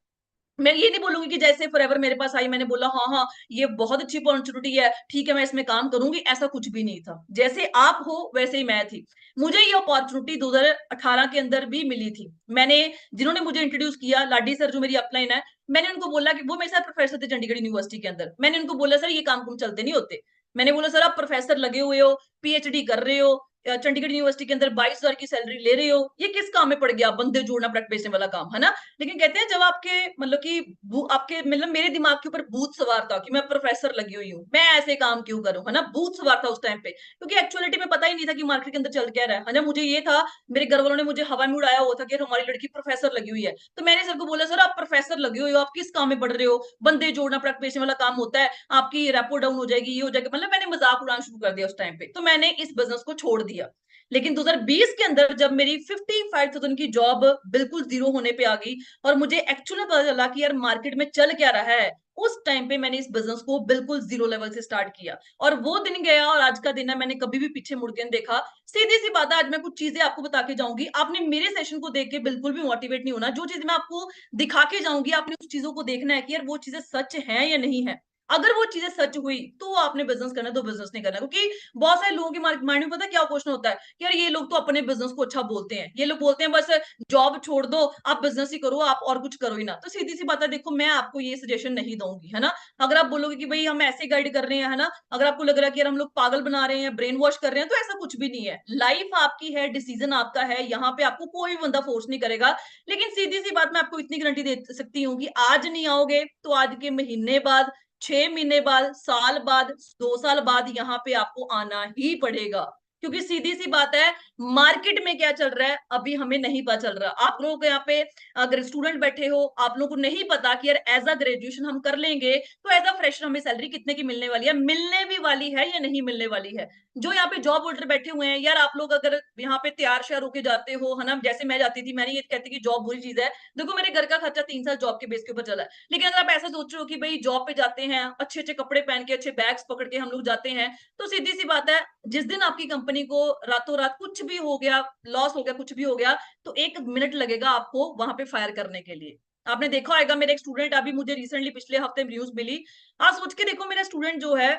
मैं ये नहीं बोलूंगी कि जैसे फॉरएवर मेरे पास आई, मैंने बोला हाँ हाँ ये बहुत अच्छी अपॉर्चुनिटी है, ठीक है मैं इसमें काम करूंगी, ऐसा कुछ भी नहीं था। जैसे आप हो वैसे ही मैं थी। मुझे ये अपॉर्चुनिटी 2018 के अंदर भी मिली थी। मैंने, जिन्होंने मुझे इंट्रोड्यूस किया, लाडी सर जो मेरी अपलाइन है, मैंने उनको बोला कि वो मेरे साथ प्रोफेसर थे चंडीगढ़ यूनिवर्सिटी के अंदर। मैंने उनको बोला सर ये काम कुम चलते नहीं होते। मैंने बोला सर आप प्रोफेसर लगे हुए हो, पीएचडी कर रहे हो, चंडीगढ़ यूनिवर्सिटी के अंदर 22,000 की सैलरी ले रहे हो, ये किस काम में पड़ गया, बंदे जोड़ना प्रैक्टिस वाला काम, है ना। लेकिन कहते हैं जब आपके मतलब कि आपके मतलब मेरे दिमाग के ऊपर भूत सवार था कि मैं प्रोफेसर लगी हुई हूँ, मैं ऐसे काम क्यों करूं, है ना, भूत सवार था उस टाइम पे। क्योंकि एक्चुअलिटी में पता ही नहीं था कि मार्केट के अंदर चल क्या रहा है ना। मुझे ये था, मेरे घर वालों ने मुझे हवा में उड़ाया हुआ था कि हमारी लड़की प्रोफेसर लगी हुई है। तो मैंने सर को बोला सर आप प्रोफेसर लगे हुए हो, आप किस काम में पढ़ रहे हो, बंदे जोड़ना प्रैक्टिस वाला काम होता है, आपकी रेपो डाउन हो जाएगी, ये हो जाएगा, मतलब मैंने मजाक उड़ाना शुरू कर दिया उस टाइम पे। तो मैंने इस बिजनेस को छोड़ दिया। लेकिन 2020 के अंदर जब मेरी 55,000 की जॉब बिल्कुल जीरो होने पे आ गई, और मुझे एक्चुअली पता चला कि यार मार्केट में चल क्या रहा है, उस टाइम पे मैंने इस बिजनेस को बिल्कुल जीरो लेवल से स्टार्ट किया। और वो दिन गया और आज का दिन है, मैंने कभी भी पीछे मुड़ के नहीं देखा। सीधी सी बात है, आज मैं कुछ चीजें आपको बता के जाऊंगी, आपने मेरे सेशन को देख के बिल्कुल भी मोटिवेट नहीं होना। जो चीज मैं आपको दिखा के जाऊंगी, आपने उस चीजों को देखना है कि यार वो चीजें सच है या नहीं है। अगर वो चीजें सच हुई तो आपने बिजनेस करना, तो बिजनेस नहीं करना। क्योंकि बहुत सारे लोगों के माइंड में पता क्या क्वेश्चन होता है कि यार ये लोग तो अपने बिजनेस को अच्छा बोलते हैं, ये लोग बोलते हैं बस जॉब छोड़ दो, आप बिजनेस ही करो, आप और कुछ करो ही ना। तो सीधी सी बात है, देखो मैं आपको ये सजेशन नहीं दूंगी, है ना। अगर आप बोलोगे कि भाई हम ऐसे गाइड कर रहे हैं, है ना, अगर आपको लग रहा है कि यार हम लोग पागल बना रहे हैं या ब्रेन वॉश कर रहे हैं, तो ऐसा कुछ भी नहीं है। लाइफ आपकी है, डिसीजन आपका है, यहाँ पे आपको कोई भी बंदा फोर्स नहीं करेगा। लेकिन सीधी सी बात मैं आपको इतनी गारंटी दे सकती हूँ कि आज नहीं आओगे तो आज के महीने बाद, 6 महीने बाद, साल बाद, 2 साल बाद यहाँ पे आपको आना ही पड़ेगा। क्योंकि सीधी सी बात है, मार्केट में क्या चल रहा है अभी हमें नहीं पता चल रहा। आप लोग यहाँ पे अगर स्टूडेंट बैठे हो, आप लोगों को नहीं पता कि यार एज अ ग्रेजुएशन हम कर लेंगे तो एज अ फ्रेशर हमें सैलरी कितने की मिलने वाली है, मिलने भी वाली है या नहीं मिलने वाली है। जो यहाँ पे जॉब होल्डर बैठे हुए हैं यार, आप लोग अगर यहाँ पे तैयार श्यार होके जाते हो है ना, जैसे मैं जाती थी, मैंने ये कहती कि जॉब बुरी चीज है। देखो मेरे घर का खर्चा 3 साल जॉब के बेस के ऊपर चला है, लेकिन अगर आप ऐसा सोच रहे हो कि भाई जॉब पे जाते हैं, अच्छे अच्छे कपड़े पहन के, अच्छे बैग्स पकड़ के हम लोग जाते हैं, तो सीधी सी बात है, जिस दिन आपकी कंपनी को रातों रात कुछ भी हो गया, लॉस हो गया, कुछ भी हो गया, तो 1 मिनट लगेगा आपको वहां पे फायर करने के लिए। आपने देखा होगा, मेरे एक स्टूडेंट अभी मुझे रिसेंटली पिछले हफ्ते न्यूज मिली। आप सोच के देखो, मेरा स्टूडेंट जो है,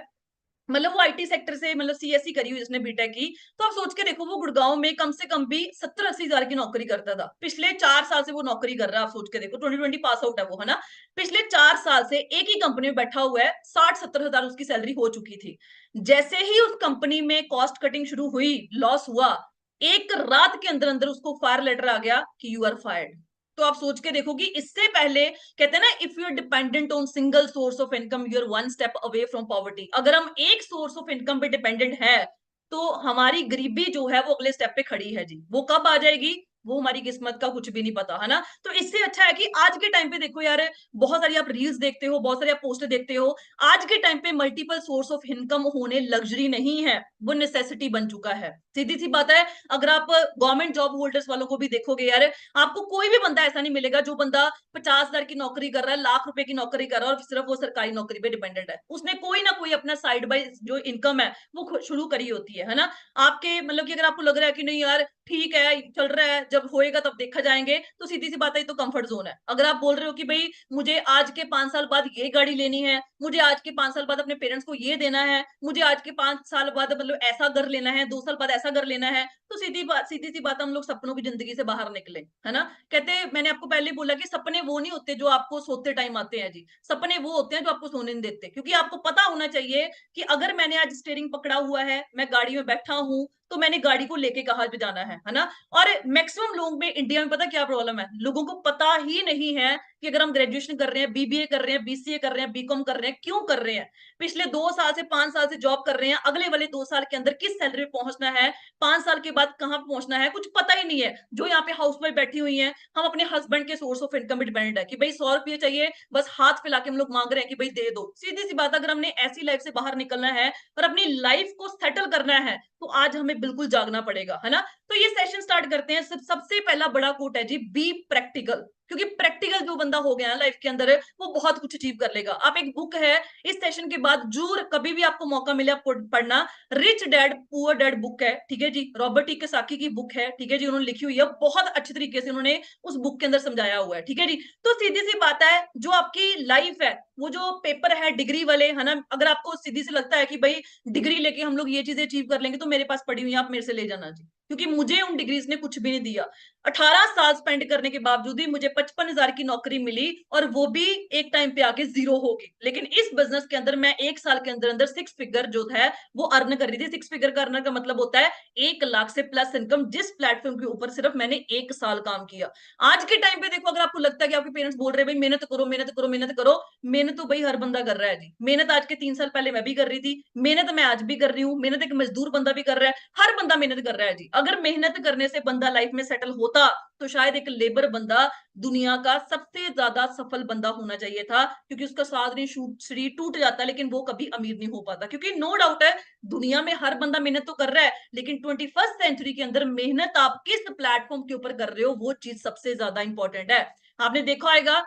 मतलब वो आईटी सेक्टर से, मतलब सीएससी करी हुई जिसने बीटेक की, तो आप सोच के देखो वो गुड़गांव में कम से कम भी 70-80 हजार की नौकरी करता था। पिछले 4 साल से वो नौकरी कर रहा है। आप सोच के देखो, 2020 पास आउट है वो, है ना। पिछले 4 साल से एक ही कंपनी में बैठा हुआ है, 60-70 हजार उसकी सैलरी हो चुकी थी। जैसे ही उस कंपनी में कॉस्ट कटिंग शुरू हुई, लॉस हुआ, एक रात के अंदर अंदर उसको फायर लेटर आ गया कि यू आर फायर्ड। तो आप सोच के देखो कि इससे पहले, कहते हैं ना, if you are dependent on single source of income you are one step away from poverty. अगर हम एक सोर्स ऑफ इनकम पे डिपेंडेंट है, तो हमारी गरीबी जो है वो अगले स्टेप पे खड़ी है जी। वो कब आ जाएगी, वो हमारी किस्मत का कुछ भी नहीं पता, है ना। तो इससे अच्छा है कि आज के टाइम पे देखो यार, बहुत सारी आप रील्स देखते हो, बहुत सारी आप पोस्ट देखते हो, आज के टाइम पे मल्टीपल सोर्स ऑफ इनकम होने लग्जरी नहीं है, वो नेसेसिटी बन चुका है। सीधी सी बात है, अगर आप गवर्नमेंट जॉब होल्डर्स वालों को भी देखोगे यार, आपको कोई भी बंदा ऐसा नहीं मिलेगा जो बंदा 50 हजार की नौकरी कर रहा है, लाख रुपए की नौकरी कर रहा है और सिर्फ वो सरकारी नौकरी पे डिपेंडेंट है। उसने कोई ना कोई अपना साइड बाय जो इनकम है वो शुरू करी होती है ना। आपके मतलब कि अगर आपको लग रहा है कि नहीं यार ठीक है चल रहा है, जब होएगा तब देखा जाएंगे, तो सीधी सी बात है, तो कंफर्ट जोन है। अगर आप बोल रहे हो कि भाई मुझे आज के 5 साल बाद ये गाड़ी लेनी है, मुझे आज के 5 साल बाद अपने पेरेंट्स को ये देना है, मुझे आज के 5 साल बाद मतलब ऐसा घर लेना है, 2 साल बाद ऐसा घर लेना है, तो सीधी सी बात, हम लोग सपनों की जिंदगी से बाहर निकले, है ना। कहते हैं, मैंने आपको पहले बोला कि सपने वो नहीं होते जो आपको सोते टाइम आते हैं जी, सपने वो होते हैं जो आपको सोने नहीं देते। क्योंकि आपको पता होना चाहिए कि अगर मैंने आज स्टीयरिंग पकड़ा हुआ है, मैं गाड़ी में बैठा हूं, तो मैंने गाड़ी को लेके कहाँ पे जाना है ना। और मैक्सिमम लोग में इंडिया में पता क्या प्रॉब्लम है, लोगों को पता ही नहीं है कि अगर हम ग्रेजुएशन कर रहे हैं, बीबीए कर रहे हैं, बीसीए कर रहे हैं, बीकॉम कर रहे हैं, क्यों कर रहे हैं, पिछले 2 साल से 5 साल से जॉब कर रहे हैं, अगले वाले 2 साल के अंदर किस सैलरी पे पहुंचना है, 5 साल के बाद कहां पहुंचना है, कुछ पता ही नहीं है। जो यहाँ पे हाउस वाइफ बैठी हुई है, हम अपने हस्बैंड के सोर्स ऑफ इनकम पे डिपेंडेंट है कि भाई 100 रुपये चाहिए, बस हाथ फैला के हम लोग मांग रहे हैं कि भाई दे दो। सीधी सी बात, अगर हमने ऐसी लाइफ से बाहर निकलना है और अपनी लाइफ को सेटल करना है, तो आज हमें बिल्कुल जागना पड़ेगा, है ना। तो ये सेशन स्टार्ट करते हैं। सबसे पहला बड़ा कोट है जी, बी प्रैक्टिकल। क्योंकि प्रैक्टिकल जो बंदा हो गया ना लाइफ के अंदर, वो बहुत कुछ अचीव कर लेगा। आप एक बुक है, इस सेशन के बाद जरूर कभी भी आपको मौका मिले आपको पढ़ना, rich dad poor dad book है, ठीक है जी, रॉबर्ट टी कियोसाकी की बुक है, ठीक है जी, उन्होंने लिखी हुई है, बहुत अच्छे तरीके से उन्होंने उस बुक के अंदर समझाया हुआ है, ठीक है जी। तो सीधी सी बात है, जो आपकी लाइफ है, वो जो पेपर है डिग्री वाले, है ना, अगर आपको सीधी से लगता है कि भाई डिग्री लेके हम लोग ये चीजें अचीव कर लेंगे, तो मेरे पास पड़ी हुई है, आप मेरे से ले जाना जी। क्योंकि मुझे उन डिग्रीज ने कुछ भी नहीं दिया। 18 साल स्पेंड करने के बावजूद ही मुझे 55 हजार की नौकरी मिली, और वो भी एक टाइम पे आके जीरो होगी। लेकिन इस बिजनेस के अंदर मैं 1 साल के अंदर अंदर 6 फिगर जो है वो अर्न कर रही थी। 6 फिगर का अर्नर का मतलब होता है 1 लाख से प्लस इनकम, जिस प्लेटफॉर्म के ऊपर सिर्फ मैंने 1 साल काम किया। आज के टाइम पे देखो, अगर आपको लगता है कि आपके पेरेंट्स बोल रहे हैं भाई मेहनत करो मेहनत करो मेहनत करो, मेहनत तो भाई हर बंदा कर रहा है जी। मेहनत आज के 3 साल पहले मैं भी कर रही थी, मेहनत मैं आज भी कर रही हूँ, मेहनत एक मजदूर बंदा भी कर रहा है, हर बंदा मेहनत कर रहा है जी। अगर मेहनत करने से बंदा लाइफ में सेटल होता, तो शायद एक लेबर बंदा दुनिया का सबसे ज्यादा सफल बंदा होना चाहिए था, क्योंकि उसका सारा शरीर टूट जाता, लेकिन वो कभी अमीर नहीं हो पाता। क्योंकि नो डाउट है, दुनिया में हर बंदा मेहनत तो कर रहा है, लेकिन 21st सेंचुरी के अंदर मेहनत आप किस प्लेटफॉर्म के ऊपर कर रहे हो, वो चीज सबसे ज्यादा इंपॉर्टेंट है। आपने देखा होगा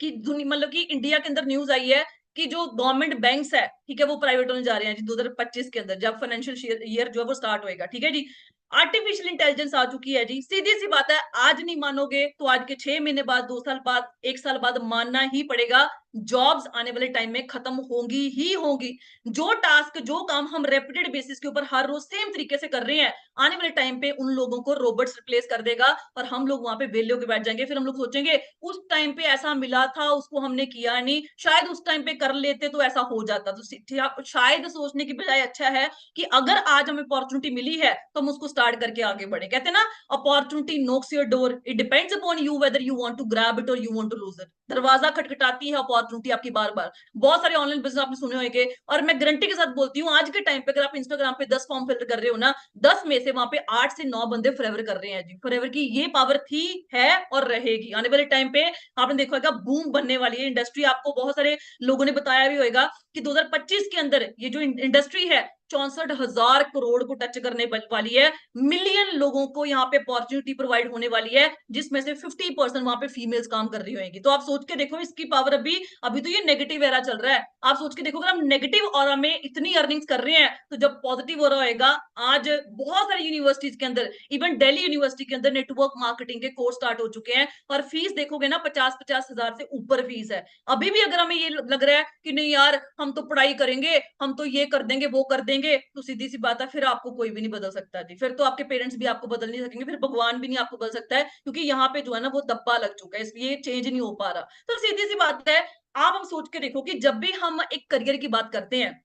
कि मतलब कि इंडिया के अंदर न्यूज आई है कि जो गवर्नमेंट बैंक्स है, ठीक है, वो प्राइवेट होने जा रहे हैं जी 2025 के अंदर, जब फाइनेंशियल ईयर जो है वो स्टार्ट होएगा, ठीक है जी। आर्टिफिशियल इंटेलिजेंस आ चुकी है जी। सीधी सी बात है, आज नहीं मानोगे तो आज के 6 महीने बाद, 2 साल बाद, 1 साल बाद मानना ही पड़ेगा, जॉब्स आने वाले टाइम में खत्म होंगी ही होंगी। जो टास्क, जो काम हम रेपिटेड बेसिस के ऊपर हर रोज सेम तरीके से कर रहे हैं, आने वाले टाइम पे उन लोगों को रोबोट्स रिप्लेस कर देगा, और हम लोग वहां पे वेले होकर बैठ जाएंगे। फिर हम लोग सोचेंगे उस टाइम पे ऐसा मिला था, उसको हमने किया नहीं, शायद उस टाइम पे कर लेते तो ऐसा हो जाता। तो शायद सोचने की बजाय अच्छा है कि अगर आज हमें अपॉर्चुनिटी मिली है, तो हम उसको स्टार्ट करके आगे बढ़े। कहते हैं ना, opportunity knocks your door, it depends upon you whether you want to grab it और you want to lose it. दरवाजा खटखटाती है अपॉर्चुनिटी आपकी बार बार। बहुत सारे ऑनलाइन बिजनेस आपने सुने होंगे, और मैं गारंटी के साथ बोलती हूँ आज के टाइम पे अगर आप इंस्टाग्राम पे 10 फॉर्म फिल कर रहे हो ना, 10 में से वहां पे 8 से 9 बंदे फॉरएवर कर रहे हैं जी। फॉरएवर की ये पावर थी, है और रहेगी। आने वाले टाइम पे आपने देखा होगा बूम बनने वाली है इंडस्ट्री। आपको बहुत सारे लोगों ने बताया भी होगा कि 2025 के अंदर ये जो इंडस्ट्री है 64,000 करोड़ को टच करने वाली है। मिलियन लोगों को यहाँ पे अपॉर्चुनिटी प्रोवाइड होने वाली है, जिसमें से 50% वहां पे फीमेल्स काम कर रही होंगी। तो आप सोच के देखो इसकी पावर। अभी अभी तो ये नेगेटिव एरा चल रहा है, आप सोच के देखो अगर हम नेगेटिव ऑरा में इतनी अर्निंग्स कर रहे हैं, तो जब पॉजिटिव ऑरा होएगा। आज बहुत सारी यूनिवर्सिटीज के अंदर, इवन दिल्ली यूनिवर्सिटी के अंदर नेटवर्क मार्केटिंग के कोर्स स्टार्ट हो चुके हैं, और फीस देखोगे ना 50-50 हजार से ऊपर फीस है। अभी भी अगर हमें ये लग रहा है कि नहीं यार हम तो पढ़ाई करेंगे, हम तो ये कर देंगे वो कर देंगे, तो सीधी सी बात है फिर आपको कोई भी नहीं बदल सकता जी। फिर तो आपके पेरेंट्स भी आपको बदल नहीं सकेंगे, फिर भगवान भी नहीं आपको बदल सकता है, क्योंकि यहाँ पे जो है ना वो दब्बा लग चुका है, इसलिए चेंज नहीं हो पा रहा। तो सीधी सी बात है, आप हम सोच के देखो कि जब भी हम एक करियर की बात करते हैं,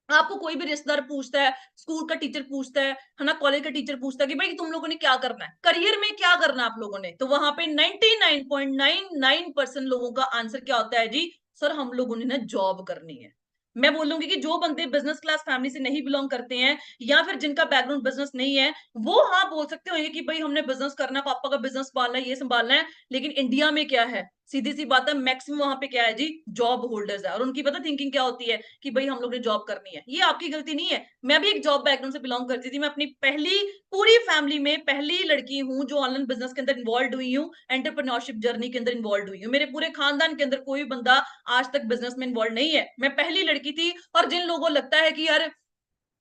आपको कोई भी रिश्तेदार पूछता है, स्कूल का टीचर पूछता है ना, कॉलेज का टीचर पूछता है कि भाई तुम लोगों ने क्या करना है, करियर में क्या करना है आप लोगों ने, तो वहां पे 99.99% लोगों का आंसर क्या होता है जी, सर हम लोगों ने ना जॉब करनी है। मैं बोलूंगी कि जो बंदे बिजनेस क्लास फैमिली से नहीं बिलोंग करते हैं, या फिर जिनका बैकग्राउंड बिजनेस नहीं है, वो हाँ बोल सकते हो कि भाई हमने बिजनेस करना है, पापा का बिजनेस संभालना है, ये संभालना है। लेकिन इंडिया में क्या है, सीधी सी बात है, मैक्सिमम वहां पे क्या है जी, जॉब होल्डर्स है, और उनकी पता थिंकिंग क्या होती है कि भाई हम लोग ने जॉब करनी है। ये आपकी गलती नहीं है, मैं भी एक जॉब बैकग्राउंड से बिलोंग करती थी। मैं अपनी पहली पूरी फैमिली में पहली लड़की हूँ जो ऑनलाइन बिजनेस के अंदर इन्वॉल्व हुई हूँ, एंटरप्रेन्योरशिप जर्नी के अंदर इन्वॉल्व हुई हूँ। मेरे पूरे खानदान के अंदर कोई बंदा आज तक बिजनेस में इन्वॉल्व नहीं है, मैं पहली लड़की थी। और जिन लोगों को लगता है कि यार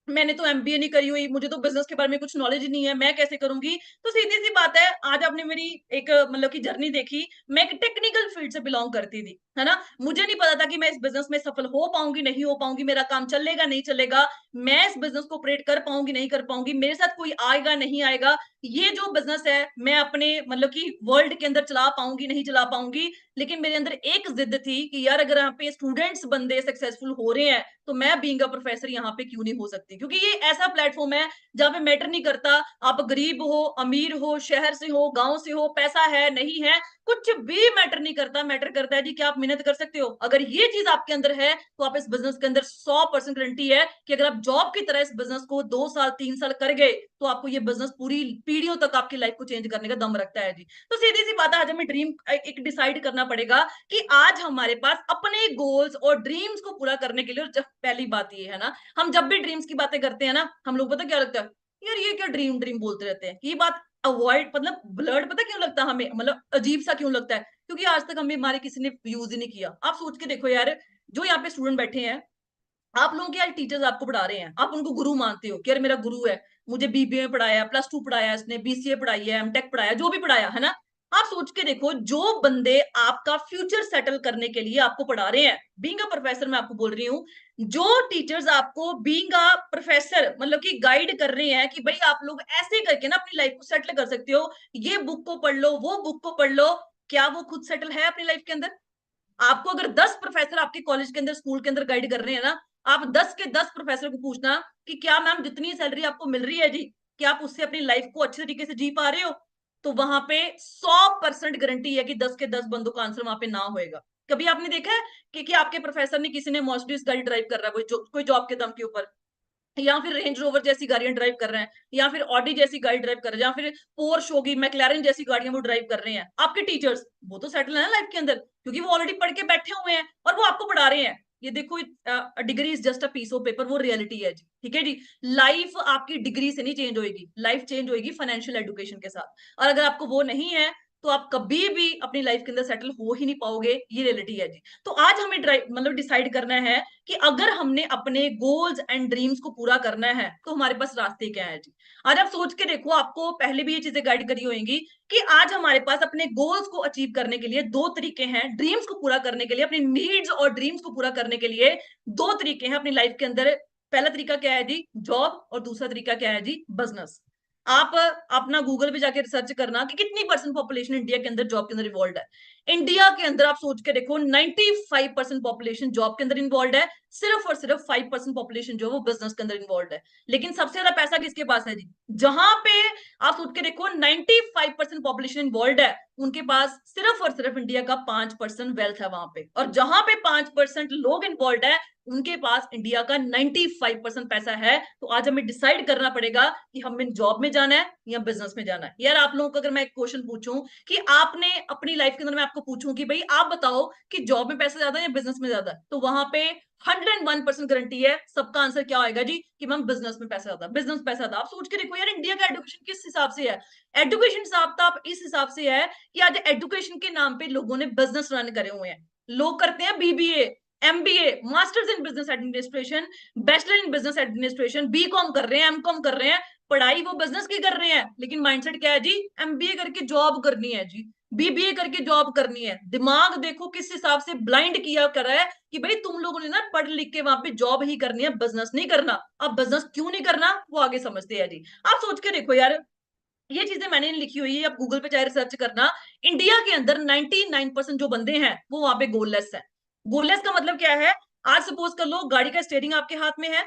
मैंने तो एमबीए नहीं करी हुई, मुझे तो बिजनेस के बारे में कुछ नॉलेज ही नहीं है, मैं कैसे करूंगी, तो सीधी सी बात है, आज आपने मेरी एक मतलब की जर्नी देखी। मैं एक टेक्निकल फील्ड से बिलोंग करती थी, है ना, मुझे नहीं पता था कि मैं इस बिजनेस में सफल हो पाऊंगी नहीं हो पाऊंगी, मेरा काम चलेगा नहीं चलेगा, मैं इस बिजनेस को ऑपरेट कर पाऊंगी नहीं कर पाऊंगी, मेरे साथ कोई आएगा नहीं आएगा, ये जो बिजनेस है मैं अपने मतलब कि वर्ल्ड के अंदर चला पाऊंगी नहीं चला पाऊंगी। लेकिन मेरे अंदर एक जिद थी कि यार अगर यहाँ पे स्टूडेंट्स बंदे सक्सेसफुल हो रहे हैं, तो मैं बीइंग अ प्रोफेसर यहाँ पे क्यों नहीं हो सकती, क्योंकि ये ऐसा प्लेटफॉर्म है जहाँ पे मैटर नहीं करता आप गरीब हो अमीर हो, शहर से हो गांव से हो, पैसा है नहीं है, कुछ भी मैटर नहीं करता। मैटर करता है जी कि आप मेहनत कर सकते हो। अगर ये चीज आपके अंदर है, तो आप इस बिजनेस के अंदर 100% गारंटी है कि अगर आप जॉब की तरह इस बिजनेस को 2 साल 3 साल कर गए, तो आपको ये बिजनेस पूरी पीढ़ियों तक आपकी लाइफ को चेंज करने का दम रखता है जी। तो सीधी सी बात है, आज हमें ड्रीम एक डिसाइड करना पड़ेगा कि आज हमारे पास अपने गोल्स और ड्रीम्स को पूरा करने के लिए, और पहली बात ये है ना, हम जब भी ड्रीम्स की बातें करते हैं ना, हम लोग पता क्या लगता है, यार ये क्या ड्रीम ड्रीम बोलते रहते हैं, ये बात अवॉइड मतलब ब्लड पता क्यों लगता है हमें, मतलब अजीब सा क्यों लगता है, क्योंकि आज तक हमें हमारे किसी ने यूज ही नहीं किया। आप सोच के देखो यार, जो यहाँ पे स्टूडेंट बैठे हैं, आप लोगों के यार टीचर्स आपको पढ़ा रहे हैं, आप उनको गुरु मानते हो कि यार मेरा गुरु है, मुझे बीबीए में पढ़ाया, प्लस 2 पढ़ाया, इसने बीसीए पढ़ाई है, एमटेक पढ़ाया, जो भी पढ़ाया है ना। आप सोच के देखो, जो बंदे आपका फ्यूचर सेटल करने के लिए आपको पढ़ा रहे हैं, बीइंग अ प्रोफेसर मैं आपको बोल रही हूँ, जो टीचर्स आपको बीइंग अ प्रोफेसर मतलब कि गाइड कर रहे हैं कि भाई आप लोग ऐसे करके ना अपनी लाइफ को सेटल कर सकते हो, ये बुक को पढ़ लो वो बुक को पढ़ लो, क्या वो खुद सेटल है अपनी लाइफ के अंदर? आपको अगर 10 प्रोफेसर आपके कॉलेज के अंदर स्कूल के अंदर गाइड कर रहे हैं ना, आप 10 के 10 प्रोफेसर को पूछना कि क्या मैम जितनी सैलरी आपको मिल रही है जी, क्या आप उससे अपनी लाइफ को अच्छे तरीके से जी पा रहे हो? तो वहां पे 100% गारंटी है कि 10 के 10 बंदों का आंसर वहां पे ना होएगा। कभी आपने देखा है कि आपके प्रोफेसर ने, किसी ने मर्सिडीज गाड़ी ड्राइव कर रहा है, कोई जॉब के दम के ऊपर, या फिर रेंज रोवर जैसी गाड़ियां ड्राइव कर रहे हैं, या फिर ऑडी जैसी गाड़ी ड्राइव कर रहे हैं, या फिर पोर्श होगी मैक्लारेन जैसी गाड़ियां वो ड्राइव कर रहे हैं? आपके टीचर्स वो तो सेटल है ना लाइफ के अंदर, क्योंकि वो ऑलरेडी पढ़ के बैठे हुए हैं और वो आपको पढ़ा रहे हैं। ये देखो, degree is just a piece of paper, वो रियलिटी है जी, ठीक है जी। लाइफ आपकी डिग्री से नहीं चेंज होगी, लाइफ चेंज होगी फाइनेंशियल एजुकेशन के साथ। और अगर आपको वो नहीं है, तो आप कभी भी अपनी लाइफ के अंदर सेटल हो ही नहीं पाओगे, ये रियलिटी है जी। तो आज हमें ड्राइव मतलब डिसाइड करना है कि अगर हमने अपने गोल्स एंड ड्रीम्स को पूरा करना है, तो हमारे पास रास्ते क्या है जी। आज आप सोच के देखो, आपको पहले भी ये चीजें गाइड करी होंगी कि आज हमारे पास अपने गोल्स को अचीव करने के लिए दो तरीके हैं, ड्रीम्स को पूरा करने के लिए, अपनी नीड्स और ड्रीम्स को पूरा करने के लिए दो तरीके हैं अपनी लाइफ के अंदर। पहला तरीका क्या है जी, जॉब, और दूसरा तरीका क्या है जी, बिजनेस। आप अपना गूगल पे जाके रिसर्च करना कि कितनी परसेंट पॉपुलेशन इंडिया के अंदर जॉब के अंदर इन्वॉल्व है। इंडिया के अंदर आप सोच के देखो 95% पॉपुलेशन जॉब के अंदर इन्वॉल्व है, सिर्फ और सिर्फ 5% पॉपुलेशन जो है वो बिजनेस के अंदर इन्वॉल्व है। लेकिन सबसे ज्यादा पैसा किसके पास है जी? जहां पे आप सोच के देखो 95% पॉपुलेशन इन्वॉल्व है, उनके पास सिर्फ और सिर्फ इंडिया का 5% वेल्थ है वहां पे। और जहां पे 5% लोग इन्वॉल्व है, उनके पास इंडिया का 95% पैसा है। तो आज हमें डिसाइड करना पड़ेगा कि हमें जॉब में जाना है या बिजनेस में जाना है। यार आप लोगों को अगर मैं एक क्वेश्चन पूछूं कि आपने अपनी लाइफ के अंदर, मैं आपको पूछूं कि भाई आप बताओ कि जॉब में पैसा ज्यादा है या बिजनेस में ज्यादा है, तो वहां पे 101% गारंटी है सबका आंसर क्या आएगा जी? कि मैम बिजनेस में पैसा ज्यादा, बिजनेस पैसा ज्यादा। आप सोच के देखो यार, इंडिया का एजुकेशन किस हिसाब से है? एजुकेशन हिसाब तो आप इस हिसाब से है कि आज एजुकेशन के नाम पे लोगों ने बिजनेस रन करे हुए हैं। लोग करते हैं BBA, MBA, masters in business administration, bachelor in business administration, BCom कर रहे हैं, एमकॉम कर रहे हैं, पढ़ाई वो बिजनेस की कर रहे हैं, लेकिन माइंडसेट क्या है जी? एमबीए करके जॉब करनी है जी, बीबीए करके जॉब करनी है। दिमाग देखो किस हिसाब से ब्लाइंड किया कर रहा है कि भाई तुम लोगों ने ना पढ़ लिख के वहां पे जॉब ही करनी है, बिजनेस नहीं करना। अब बिजनेस क्यों नहीं करना वो आगे समझते हैं जी। आप सोच के देखो यार, ये चीजें मैंने लिखी हुई है, आप गूगल पे चाहे रिसर्च करना। इंडिया के अंदर 99% जो बंदे हैं वो वहां पे गोललेस है। गोललेस का मतलब क्या है? आज सपोज कर लो गाड़ी का स्टीयरिंग आपके हाथ में है,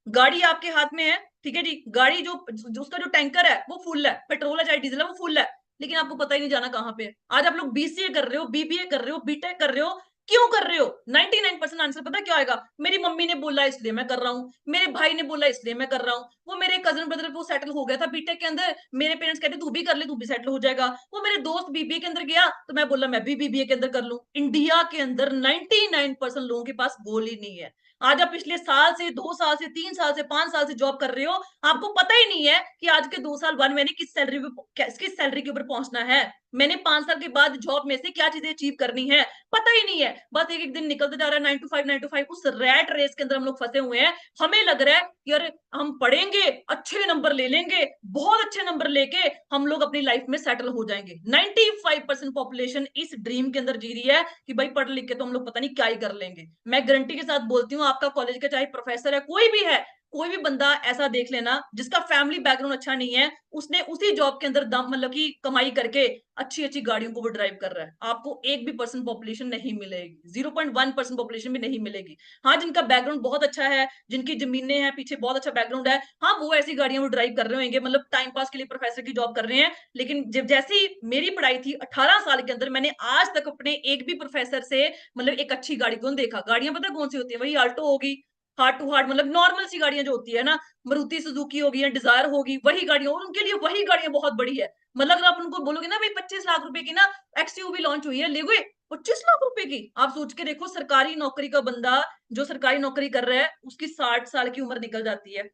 गाड़ी आपके हाथ में है, ठीक है जी, गाड़ी जो उसका जो टैंकर है वो फुल है, पेट्रोल है चाहे डीजल है वो फुल है, लेकिन आपको पता ही नहीं जाना कहाँ पे है। आज आप लोग बीसीए कर रहे हो, बीबीए कर रहे हो, बीटेक कर रहे हो, क्यों कर रहे हो? 99% आंसर पता क्या आएगा? मेरी मम्मी ने बोला इसलिए मैं कर रहा हूँ, मेरे भाई ने बोला इसलिए मैं कर रहा हूँ, वो मेरे कजन ब्रदर वो सेटल हो गया था बीटेक के अंदर, मेरे पेरेंट्स कहते तू भी कर ले, तू भी सेटल हो जाएगा, वो मेरे दोस्त बीबीए के अंदर गया तो मैं बोला मैं भी बीबीए के अंदर कर लूं। इंडिया के अंदर 99% लोगों के पास गोल ही नहीं है। आज आप पिछले साल से, 2 साल से, 3 साल से, 5 साल से जॉब कर रहे हो, आपको पता ही नहीं है कि आज के 2 साल बाद मैंने किस सैलरी के ऊपर पहुंचना है, मैंने 5 साल के बाद जॉब में से क्या चीजें अचीव करनी है, पता ही नहीं है। बस एक एक दिन निकलते जा रहा है, 9 to 5, 9 to 5, उस रैट रेस के अंदर हम लोग फंसे हुए हैं। हमें लग रहा है कि यार हम पढ़ेंगे, अच्छे नंबर ले लेंगे, बहुत अच्छे नंबर लेके हम लोग अपनी लाइफ में सेटल हो जाएंगे। 95% पॉपुलेशन इस ड्रीम के अंदर जी रही है कि भाई पढ़ लिख के तो हम लोग पता नहीं क्या ही कर लेंगे। मैं गारंटी के साथ बोलती हूँ, आपका कॉलेज का चाहे प्रोफेसर है, कोई भी है, कोई भी बंदा ऐसा देख लेना जिसका फैमिली बैकग्राउंड अच्छा नहीं है, उसने उसी जॉब के अंदर दम मतलब की कमाई करके अच्छी अच्छी गाड़ियों को वो ड्राइव कर रहा है। आपको 1% पॉपुलेशन नहीं मिलेगी, 0.1% पॉपुलेशन भी नहीं मिलेगी। हाँ, जिनका बैकग्राउंड बहुत अच्छा है, जिनकी जमीनें हैं पीछे, बहुत अच्छा बैकग्राउंड है, हाँ वो ऐसी गाड़ियां वो ड्राइव कर रहे होंगे, मतलब टाइम पास के लिए प्रोफेसर की जॉब कर रहे हैं। लेकिन जब जैसी मेरी पढ़ाई थी 18 साल के अंदर, मैंने आज तक अपने एक भी प्रोफेसर से मतलब एक अच्छी गाड़ी को देखा। गाड़ियां पता कौन सी होती है? वही आल्टो होगी, हार्ट टू हार्ट, मतलब नॉर्मल सी गाड़ियां जो होती है ना, मारुति सुजुकी होगी या डिजायर होगी, वही गाड़ियां, और उनके लिए वही गाड़ियां बहुत बड़ी है। मतलब अगर आप उनको बोलोगे ना भाई 25 लाख रुपए की ना एक्सयूवी लॉन्च हुई है, ले गए 25 लाख रुपए की। आप सोच के देखो, सरकारी नौकरी का बंदा जो सरकारी नौकरी कर रहा है उसकी 60 साल की उम्र निकल जाती है,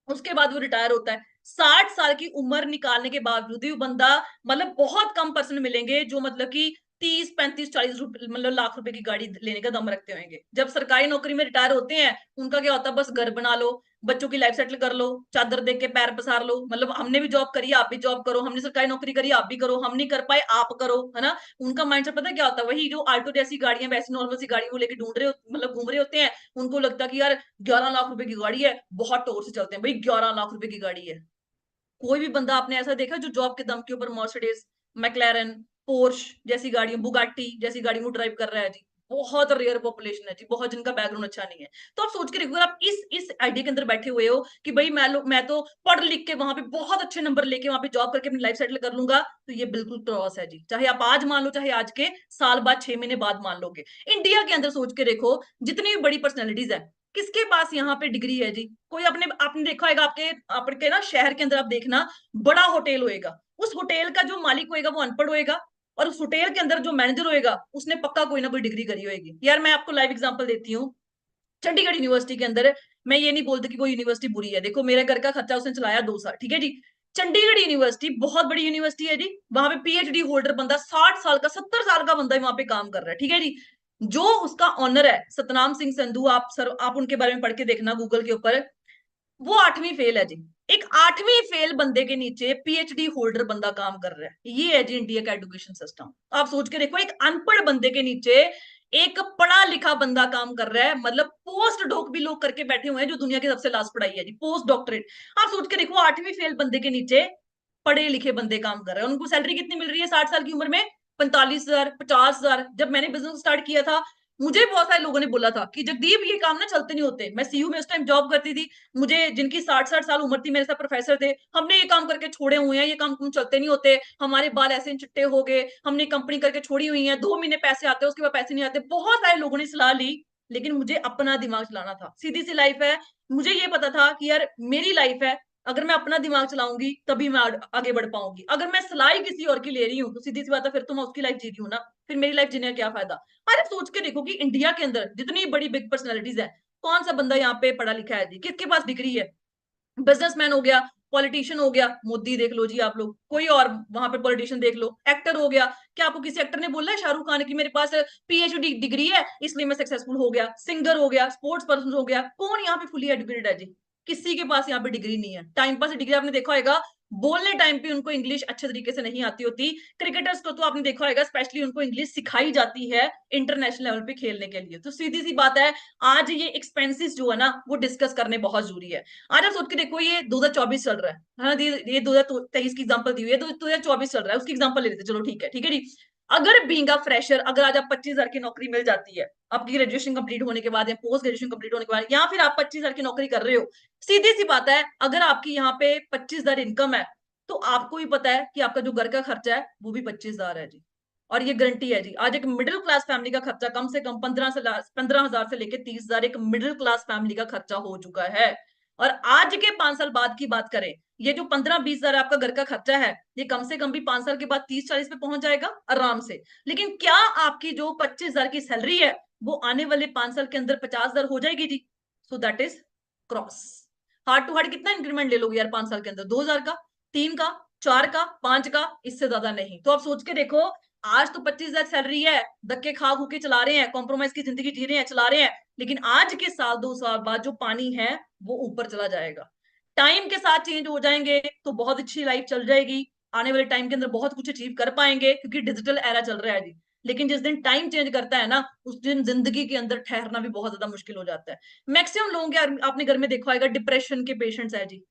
उसके बाद वो रिटायर होता है। 60 साल की उम्र निकालने के बावजूद भी वो बंदा, मतलब बहुत कम पर्सन मिलेंगे जो मतलब कि 30, 35, 40 मतलब लाख रुपए की गाड़ी लेने का दम रखते होंगे। जब सरकारी नौकरी में रिटायर होते हैं, उनका क्या होता है? बस घर बना लो, बच्चों की लाइफ सेटल कर लो, चादर देख के पैर पसार लो, मतलब हमने भी जॉब करी आप भी जॉब करो, हमने सरकारी नौकरी करी आप भी करो, हम नहीं कर पाए आप करो, है ना। उनका माइंडसेट पता है क्या होता है? वही जो आल्टो जैसी गाड़ियां, वैसी नॉर्मल सी गाड़ी वो लेके ढूंढ रहे मतलब घूम रहे होते हैं। उनको लगता है कि यार 11 लाख रुपए की गाड़ी है, बहुत टोर से चलते हैं भाई, 11 लाख रुपए की गाड़ी है। कोई भी बंदा आपने ऐसा देखा जो जॉब के दम के ऊपर मर्सिडीज, मैक्लेरन, पोर्श जैसी गाड़ियां, बुगाटी जैसी गाड़ी वो ड्राइव कर रहा है जी? बहुत रेयर पॉपुलेशन है जी, बहुत जिनका बैकग्राउंड अच्छा नहीं है। तो आप सोच के देखो, अगर आप इस आइडिया के अंदर बैठे हुए हो कि भाई मैं तो पढ़ लिख के वहां पे बहुत अच्छे नंबर लेके वहां पे जॉब करके अपनी लाइफ सेटल कर लूंगा, तो ये बिल्कुल क्रॉस है जी। चाहे आप आज मान लो, चाहे आज के साल बाद, 6 महीने बाद मान लोगे। इंडिया के अंदर सोच के देखो, जितनी भी बड़ी पर्सनैलिटीज है, किसके पास यहाँ पे डिग्री है जी? कोई अपने आपने देखा होगा, आपके ना शहर के अंदर आप देखना, बड़ा होटल होएगा, उस होटल का जो मालिक होएगा वो अनपढ़ होएगा, और उस होटल के अंदर जो मैनेजर होएगा उसने पक्का कोई ना कोई डिग्री करी होएगी। यार मैं आपको लाइव एग्जांपल देती हूँ, चंडीगढ़ यूनिवर्सिटी के अंदर, मैं ये नहीं बोलती कि वो यूनिवर्सिटी बुरी है, देखो मेरे घर का खर्चा उसने चलाया 2 साल, ठीक है जी। चंडीगढ़ यूनिवर्सिटी बहुत बड़ी यूनिवर्सिटी है जी, वहां पे पीएचडी होल्डर बंदा, 60 साल का, 70 साल का बंदा वहां पे काम कर रहा है, ठीक है जी। जो उसका ऑनर है सतनाम सिंह संधू, आप उनके बारे में पढ़ के देखना गूगल के ऊपर, वो 8वीं फेल है जी। एक 8वीं फेल बंदे के नीचे पीएचडी होल्डर बंदा काम कर रहा है। ये है जी इंडिया का एजुकेशन सिस्टम। आप सोच के देखो, एक अनपढ़ बंदे के नीचे एक पढ़ा लिखा बंदा काम कर रहा है, मतलब पोस्ट डॉक भी लोग करके बैठे हुए हैं, जो दुनिया की सबसे लास्ट पढ़ाई है जी, पोस्ट डॉक्टरेट। आप सोच के देखो, 8वीं फेल बंदे के नीचे पढ़े लिखे बंदे काम कर रहे हैं, उनको सैलरी कितनी मिल रही है 60 साल की उम्र में? 45,000, 50,000। जब मैंने बिजनेस स्टार्ट किया था, मुझे बहुत सारे लोगों ने बोला था कि जगदीप ये काम ना चलते नहीं होते। मैं सीयू में उस टाइम जॉब करती थी, मुझे जिनकी 60-60 साल उम्र थी, मेरे साथ प्रोफेसर थे, हमने ये काम करके छोड़े हुए हैं, ये काम चलते नहीं होते, हमारे बाल ऐसे चिट्टे हो गए, हमने कंपनी करके छोड़ी हुई है, 2 महीने पैसे आते हैं, उसके बाद पैसे नहीं आते। बहुत सारे लोगों ने सलाह ली, लेकिन मुझे अपना दिमाग चलाना था। सीधी सी लाइफ है, मुझे ये पता था कि यार मेरी लाइफ है, अगर मैं अपना दिमाग चलाऊंगी तभी मैं आगे बढ़ पाऊंगी। अगर मैं सलाह किसी और की ले रही हूँ तो सीधी सी बात है, फिर तो मैं उसकी लाइफ जी रही हूँ ना, फिर मेरी लाइफ जीने का क्या फायदा। अरे सोच के देखो कि इंडिया के अंदर जितनी बड़ी बिग पर्सनैलिटीज है, कौन सा बंदा यहाँ पे पढ़ा लिखा है जी, किसके पास डिग्री है? बिजनेसमैन हो गया, पॉलिटिशियन हो गया, मोदी देख लो जी आप लोग, कोई और वहां पे पॉलिटिशियन देख लो, एक्टर हो गया, क्या आपको किसी एक्टर ने बोला है शाहरुख खान की मेरे पास पीएचडी डिग्री है इसलिए मैं सक्सेसफुल हो गया? सिंगर हो गया, स्पोर्ट्स पर्सन हो गया, कौन यहाँ पे फुली एजुकेटेड है जी? किसी के पास यहाँ पे डिग्री नहीं है। टाइम पास डिग्री आपने देखा होगा, बोलने टाइम पे उनको इंग्लिश अच्छे तरीके से नहीं आती होती। क्रिकेटर्स को तो आपने देखा होगा, स्पेशली उनको इंग्लिश सिखाई जाती है इंटरनेशनल लेवल पे खेलने के लिए। तो सीधी सी बात है, आज ये एक्सपेंसेस जो है ना वो डिस्कस करने बहुत जरूरी है। आज आप सोच के देखो, ये 2024 चल रहा है हाँ, ये 2023 की एग्जांपल दी हुई है, 2024 चल रहा है, उसकी एग्जांपल ले लेते, चलो ठीक है जी। अगर बीइंग अ फ्रेशर, अगर आज आप 25,000 की नौकरी मिल जाती है आपकी ग्रेजुएशन कंप्लीट होने के बाद या पोस्ट ग्रेजुएशन कंप्लीट होने के बाद, या फिर आप 25,000 की नौकरी कर रहे हो, सीधी सी बात है, अगर आपकी यहाँ पे 25,000 इनकम है, तो आपको भी पता है कि आपका जो घर का खर्चा है वो भी 25,000 है जी। और ये गारंटी है जी, आज एक मिडिल क्लास फैमिली का खर्चा कम से कम 15,000 से लेकर 30,000 एक मिडिल क्लास फैमिली का खर्चा हो चुका है। और आज के 5 साल बाद की बात करें, ये जो 15-20,000 आपका घर का खर्चा है, ये कम से कम भी 5 साल के बाद 30-40 पे पहुंच जाएगा आराम से। लेकिन क्या आपकी जो 25,000 की सैलरी है वो आने वाले 5 साल के अंदर 50,000 हो जाएगी जी? So that is cross. Hard to hard कितना इंक्रीमेंट ले लोगे यार 5 साल के अंदर? 2,000 का, 3 का, 4 का, 5 का, इससे ज्यादा नहीं। तो आप सोच के देखो, आज तो 25,000 सैलरी है, धक्के खा खू के चला रहे हैं, कॉम्प्रोमाइज की जिंदगी जी रहे हैं, चला रहे हैं, लेकिन आज के साल 2 साल बाद जो पानी है वो ऊपर चला जाएगा। टाइम के साथ चेंज हो जाएंगे तो बहुत अच्छी लाइफ चल जाएगी, आने वाले टाइम के अंदर बहुत कुछ अचीव कर पाएंगे, क्योंकि डिजिटल एरा चल रहा है जी। लेकिन जिस दिन टाइम चेंज करता है ना, उस दिन जिंदगी के अंदर ठहरना भी बहुत ज्यादा मुश्किल हो जाता है। मैक्सिमम लोगों के आपने घर में देखा होगा डिप्रेशन के पेशेंट्स है जी,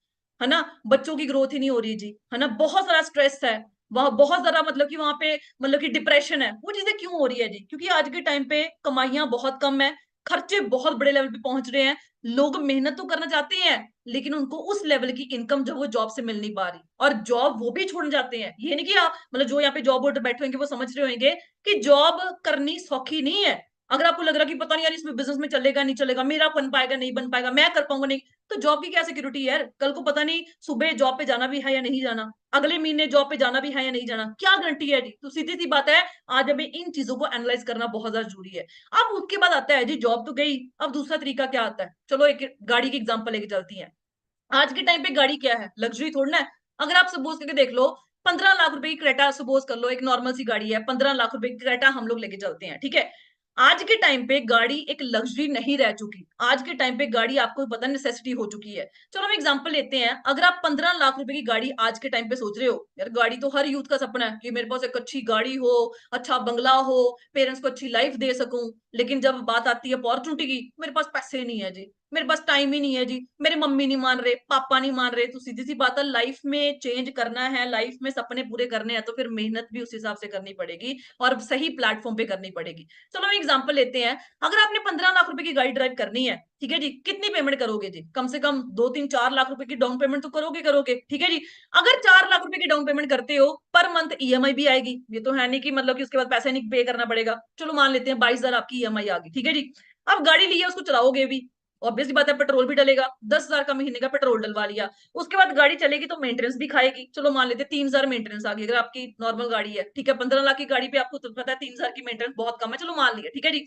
है ना? बच्चों की ग्रोथ ही नहीं हो रही जी, है ना? बहुत सारा स्ट्रेस है वहां, बहुत ज्यादा मतलब कि वहां पे मतलब कि डिप्रेशन है। वो चीजें क्यों हो रही है जी? क्योंकि आज के टाइम पे कमाइयां बहुत कम है, खर्चे बहुत बड़े लेवल पे पहुंच रहे हैं, लोग मेहनत तो करना चाहते हैं लेकिन उनको उस लेवल की इनकम जो वो जॉब से मिल नहीं पा रही, और जॉब वो भी छोड़ना चाहते हैं। ये नहीं कि मतलब जो यहाँ पे जॉब होल्डर बैठे होंगे वो समझ रहे होंगे कि जॉब करनी सौखी नहीं है। अगर आपको लग रहा है कि पता नहीं यार इसमें बिजनेस में चलेगा नहीं चलेगा, मेरा बन पाएगा नहीं बन पाएगा, मैं कर पाऊंगा नहीं, तो जॉब की क्या सिक्योरिटी है यार? कल को पता नहीं सुबह जॉब पे जाना भी है या नहीं जाना, अगले महीने जॉब पे जाना भी है या नहीं जाना, क्या गारंटी है जी? तो सीधी सी बात है, आज हमें इन चीजों को एनालाइज करना बहुत ज्यादा जरूरी है। अब उसके बाद आता है जी, जॉब तो गई, अब दूसरा तरीका क्या आता है? चलो एक गाड़ी की एग्जांपल लेके चलती हैं। आज के टाइम पे गाड़ी क्या है? लग्जरी थोड़ी ना है। अगर आप सपोज करके देख लो, 15 लाख रुपए की क्रेटा सपोज कर लो, एक नॉर्मल सी गाड़ी है, 15 लाख रुपए की क्रेटा हम लोग लेके चलते हैं, ठीक है? आज के टाइम पे गाड़ी एक लग्जरी नहीं रह चुकी, आज के टाइम पे गाड़ी आपको पता नेसेसिटी हो चुकी है। चलो हम एग्जांपल लेते हैं, अगर आप 15 लाख रुपए की गाड़ी आज के टाइम पे सोच रहे हो, यार गाड़ी तो हर यूथ का सपना है कि मेरे पास एक अच्छी गाड़ी हो, अच्छा बंगला हो, पेरेंट्स को अच्छी लाइफ दे सकूं। लेकिन जब बात आती है अपॉर्चुनिटी की, मेरे पास पैसे नहीं है जी, मेरे पास टाइम ही नहीं है जी, मेरे मम्मी नहीं मान रहे, पापा नहीं मान रहे। तो सीधी सी बात है, लाइफ में चेंज करना है, लाइफ में सपने पूरे करने हैं, तो फिर मेहनत भी उस हिसाब से करनी पड़ेगी और सही प्लेटफॉर्म पे करनी पड़ेगी। चलो हम एग्जांपल लेते हैं, अगर आपने 15 लाख रुपए की गाड़ी ड्राइव करनी है, ठीक है जी, कितनी पेमेंट करोगे जी? कम से कम 2-3-4 लाख रुपए की डाउन पेमेंट तो करोगे करोगे, ठीक है जी। अगर 4 लाख रुपए की डाउन पेमेंट करते हो, पर मंथ ईएमआई भी आएगी, ये तो है नहीं कि मतलब कि उसके बाद पैसे नहीं पे करना पड़ेगा। चलो मान लेते हैं 22,000 आपकी ईएमआई आ गई, ठीक है जी। अब गाड़ी ली है, उसको चलाओगे भी, ऑब्वियसली बात है पेट्रोल भी डलेगा, 10,000 का महीने का पेट्रोल डलवा लिया, उसके बाद गाड़ी चलेगी तो मेंटेनेंस भी खाएगी। चलो मान लेते हैं 3,000 मेंटेनेंस आ गई, अगर आपकी नॉर्मल गाड़ी है, ठीक है? 15 लाख की गाड़ी पे आपको तो पता है 3,000 की मेंटेनेंस बहुत कम है, चलो मान लिया, ठीक है जी।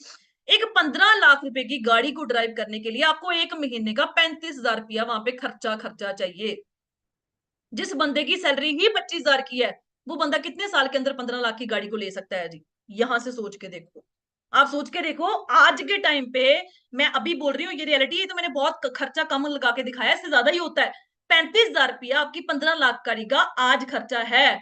एक 15 लाख रुपए की गाड़ी को ड्राइव करने के लिए आपको एक महीने का 35,000 रुपया वहां पे खर्चा खर्चा चाहिए। जिस बंदे की सैलरी ही 25,000 की है, वो बंदा कितने साल के अंदर 15 लाख की गाड़ी को ले सकता है जी? यहां से सोच के देखो, आप सोच के देखो। आज के टाइम पे मैं अभी बोल रही हूँ, ये रियलिटी है, तो मैंने बहुत खर्चा कम लगा के दिखाया, इससे ज्यादा ही होता है। 35,000 रुपया आपकी 15 लाख गाड़ी का आज खर्चा है।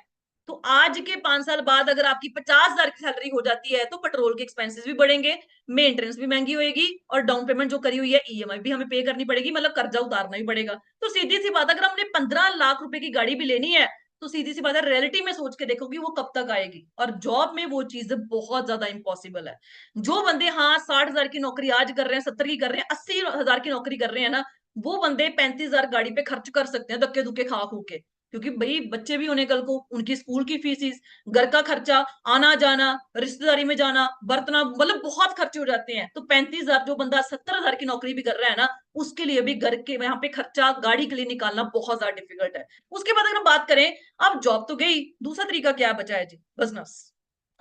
तो आज के 5 साल बाद अगर आपकी 50,000 की सैलरी हो जाती है, तो पेट्रोल के एक्सपेंसेस भी बढ़ेंगे, मेंटेनेंस भी महंगी होगी, और डाउन पेमेंट जो करी हुई है ईएमआई भी हमें पे करनी पड़ेगी, मतलब कर्जा उतारना ही पड़ेगा। तो सीधी सी बात, अगर हमने 15 लाख रुपए की गाड़ी भी लेनी है, तो सीधी सी बात है, रियलिटी में सोच के देखो कि वो कब तक आएगी। और जॉब में वो चीज बहुत ज्यादा इंपॉसिबल है। जो बंदे हाँ 60,000 की नौकरी आज कर रहे हैं, 70 की कर रहे हैं, 80,000 की नौकरी कर रहे हैं ना, वो बंदे 35,000 गाड़ी पे खर्च कर सकते हैं धक्के धुक्के खा खू के। क्योंकि भाई बच्चे भी होने कल को, उनकी स्कूल की फीसिस, घर का खर्चा, आना जाना, रिश्तेदारी में जाना, बर्तना, मतलब बहुत खर्चे हो जाते हैं। तो 35,000 जो बंदा 70,000 की नौकरी भी कर रहा है ना, उसके लिए भी घर के यहाँ पे खर्चा गाड़ी के लिए निकालना बहुत ज्यादा डिफिकल्ट है। उसके बाद अगर हम बात करें, अब जॉब तो गई, दूसरा तरीका क्या बचा है जी? बिजनेस।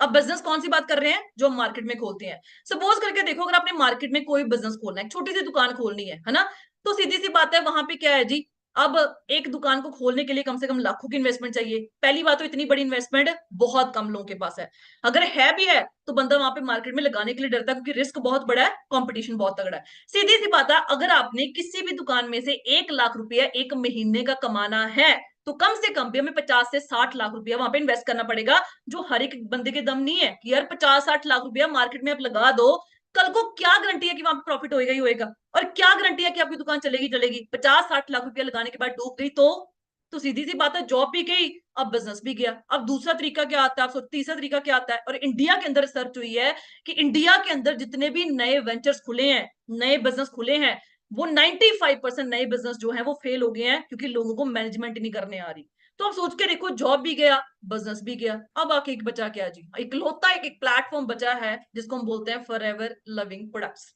अब बिजनेस कौन सी बात कर रहे हैं? जो हम मार्केट में खोलते हैं। सपोज करके देखो, अगर आपने मार्केट में कोई बिजनेस खोलना है, छोटी सी दुकान खोलनी है ना, तो सीधी सी बात है, वहां पे क्या है जी, अब एक दुकान को खोलने के लिए कम से कम लाखों की इन्वेस्टमेंट चाहिए। पहली बात तो इतनी बड़ी इन्वेस्टमेंट बहुत कम लोगों के पास है। अगर है भी है तो बंदा वहां पे मार्केट में लगाने के लिए डरता है, क्योंकि रिस्क बहुत बड़ा है, कंपटीशन बहुत तगड़ा है। सीधी सी बात है, अगर आपने किसी भी दुकान में से 1 लाख रुपया एक महीने का कमाना है, तो कम से कम भी हमें 50 से 60 लाख रुपया वहां पे इन्वेस्ट करना पड़ेगा। जो हर एक बंदे के दम नहीं है कि यार 50-60 लाख रुपया मार्केट में आप लगा दो, कल को क्या गारंटी है कि वहां पे प्रॉफिट होएगा ही होएगा? और क्या गारंटी है कि आपकी दुकान चलेगी चलेगी? 50-60 लाख रुपया लगाने के बाद डूब गई तो सीधी सी बात है, जॉब भी गई, अब बिजनेस भी गया। अब दूसरा तरीका क्या आता है? आप तीसरा तरीका क्या आता है? और इंडिया के अंदर रिसर्च हुई है कि इंडिया के अंदर जितने भी नए वेंचर्स खुले हैं, नए बिजनेस खुले हैं, वो 95% नए बिजनेस जो है वो फेल हो गए हैं, क्योंकि लोगों को मैनेजमेंट नहीं करने आ रही। तो आप सोच के देखो, जॉब भी गया, बिजनेस भी गया, अब आके एक बचा क्या जी? इकलौता एक प्लेटफॉर्म बचा है जिसको हम बोलते हैं फॉरएवर लिविंग प्रोडक्ट्स,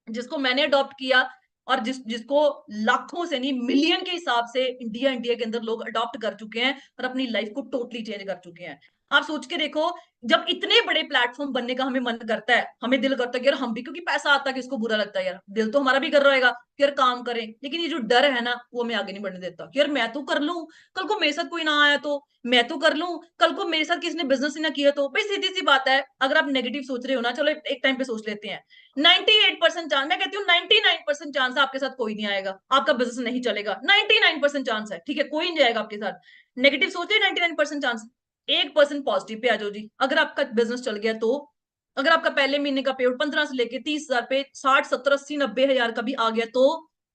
जिसको मैंने अडॉप्ट किया, और जिसको लाखों से नहीं मिलियन के हिसाब से इंडिया के अंदर लोग अडॉप्ट कर चुके हैं और अपनी लाइफ को टोटली चेंज कर चुके हैं। आप सोच के देखो, जब इतने बड़े प्लेटफॉर्म बनने का हमें मन करता है, हमें दिल करता है कि यार हम भी, क्योंकि पैसा आता है, किसको बुरा लगता है यार, दिल तो हमारा भी कर रहेगा कि यार काम करें, लेकिन ये जो डर है ना, वो हमें आगे नहीं बढ़ने देता कि यार मैं तो कर लूं, कल को मेरे साथ कोई ना आया तो, मैं तो कर लूं, कल को मेरे साथ किसी ने बिजनेस ही ना किया तो। भाई सीधी सी बात है, अगर आप नेगेटिव सोच रहे हो ना, चलो एक टाइम पे सोच लेते हैं, 98% चांस, मैं कहती हूँ 99% चांस है आपके साथ कोई नहीं आएगा, आपका बिजनेस नहीं चलेगा, 99% चांस है, ठीक है, कोई नहीं आएगा आपके साथ। नेगेटिव सोच रहे 99% चांस, 1% पॉजिटिव पे आ जाओ जी। अगर आपका बिजनेस चल गया तो, अगर आपका पहले महीने का पेआउट 15 से लेके 30,000 पे 60, 70, 80, 90 हजार का भी आ गया तो,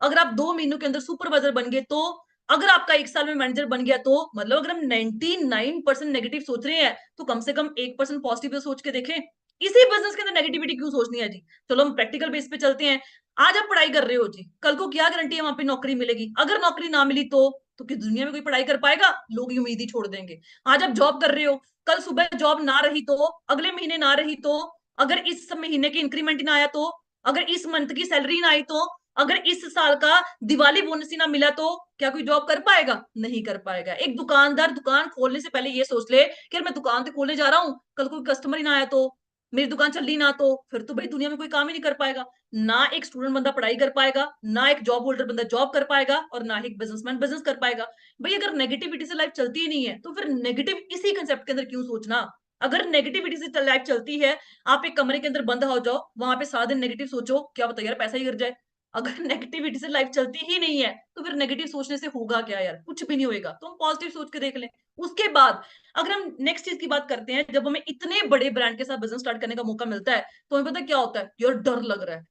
अगर आप 2 महीनों के अंदर सुपरवाइजर बन गए तो, अगर आपका 1 साल में मैनेजर बन गया तो, मतलब अगर हम 99% नेगेटिव सोच रहे हैं, तो कम से कम 1% पॉजिटिव तो सोच के देखें। इसी बिजनेस के अंदर नेगेटिविटी क्यों सोचनी है जी? चलो हम प्रैक्टिकल बेस पे चलते हैं। आज आप पढ़ाई कर रहे हो जी, कल को क्या गारंटी है वहां पे नौकरी मिलेगी? अगर नौकरी ना मिली तो किस दुनिया में कोई पढ़ाई कर पाएगा? लोग ही उम्मीद ही छोड़ देंगे। आज आप जॉब कर रहे हो, कल सुबह जॉब ना रही तो, अगले महीने ना रही तो, अगर इस महीने की इंक्रीमेंट ना आया तो, अगर इस मंथ की सैलरी ना आई तो, अगर इस साल का दिवाली बोनस ही ना मिला तो, क्या कोई जॉब कर पाएगा? नहीं कर पाएगा। एक दुकानदार दुकान खोलने से पहले ये सोच ले कि यार मैं दुकान तो खोलने जा रहा हूँ, कल कोई कस्टमर ही ना आया तो, मेरी दुकान चली ना तो, फिर तो भाई दुनिया में कोई काम ही नहीं कर पाएगा। ना एक स्टूडेंट बंदा पढ़ाई कर पाएगा, ना एक जॉब होल्डर बंदा जॉब कर पाएगा, और ना ही एक बिजनेसमैन बिजनेस कर पाएगा। भाई अगर नेगेटिविटी से लाइफ चलती ही नहीं है, तो फिर नेगेटिव इसी कंसेप्ट के अंदर क्यों सोचना? अगर नेगेटिविटी से लाइफ चलती है, आप एक कमरे के अंदर बंद हो जाओ, वहां पे सारा दिन नेगेटिव सोचो, क्या पता यार पैसा ही गिर जाए। अगर नेगेटिविटी से लाइफ चलती ही नहीं है, तो फिर नेगेटिव सोचने से होगा क्या यार? कुछ भी नहीं होएगा। तो हम पॉजिटिव सोच के देख लें। उसके बाद अगर हम नेक्स्ट चीज की बात करते हैं, जब हमें इतने बड़े ब्रांड के साथ बिजनेस स्टार्ट करने का मौका मिलता है, तो हमें पता क्या होता है? यार डर लग रहा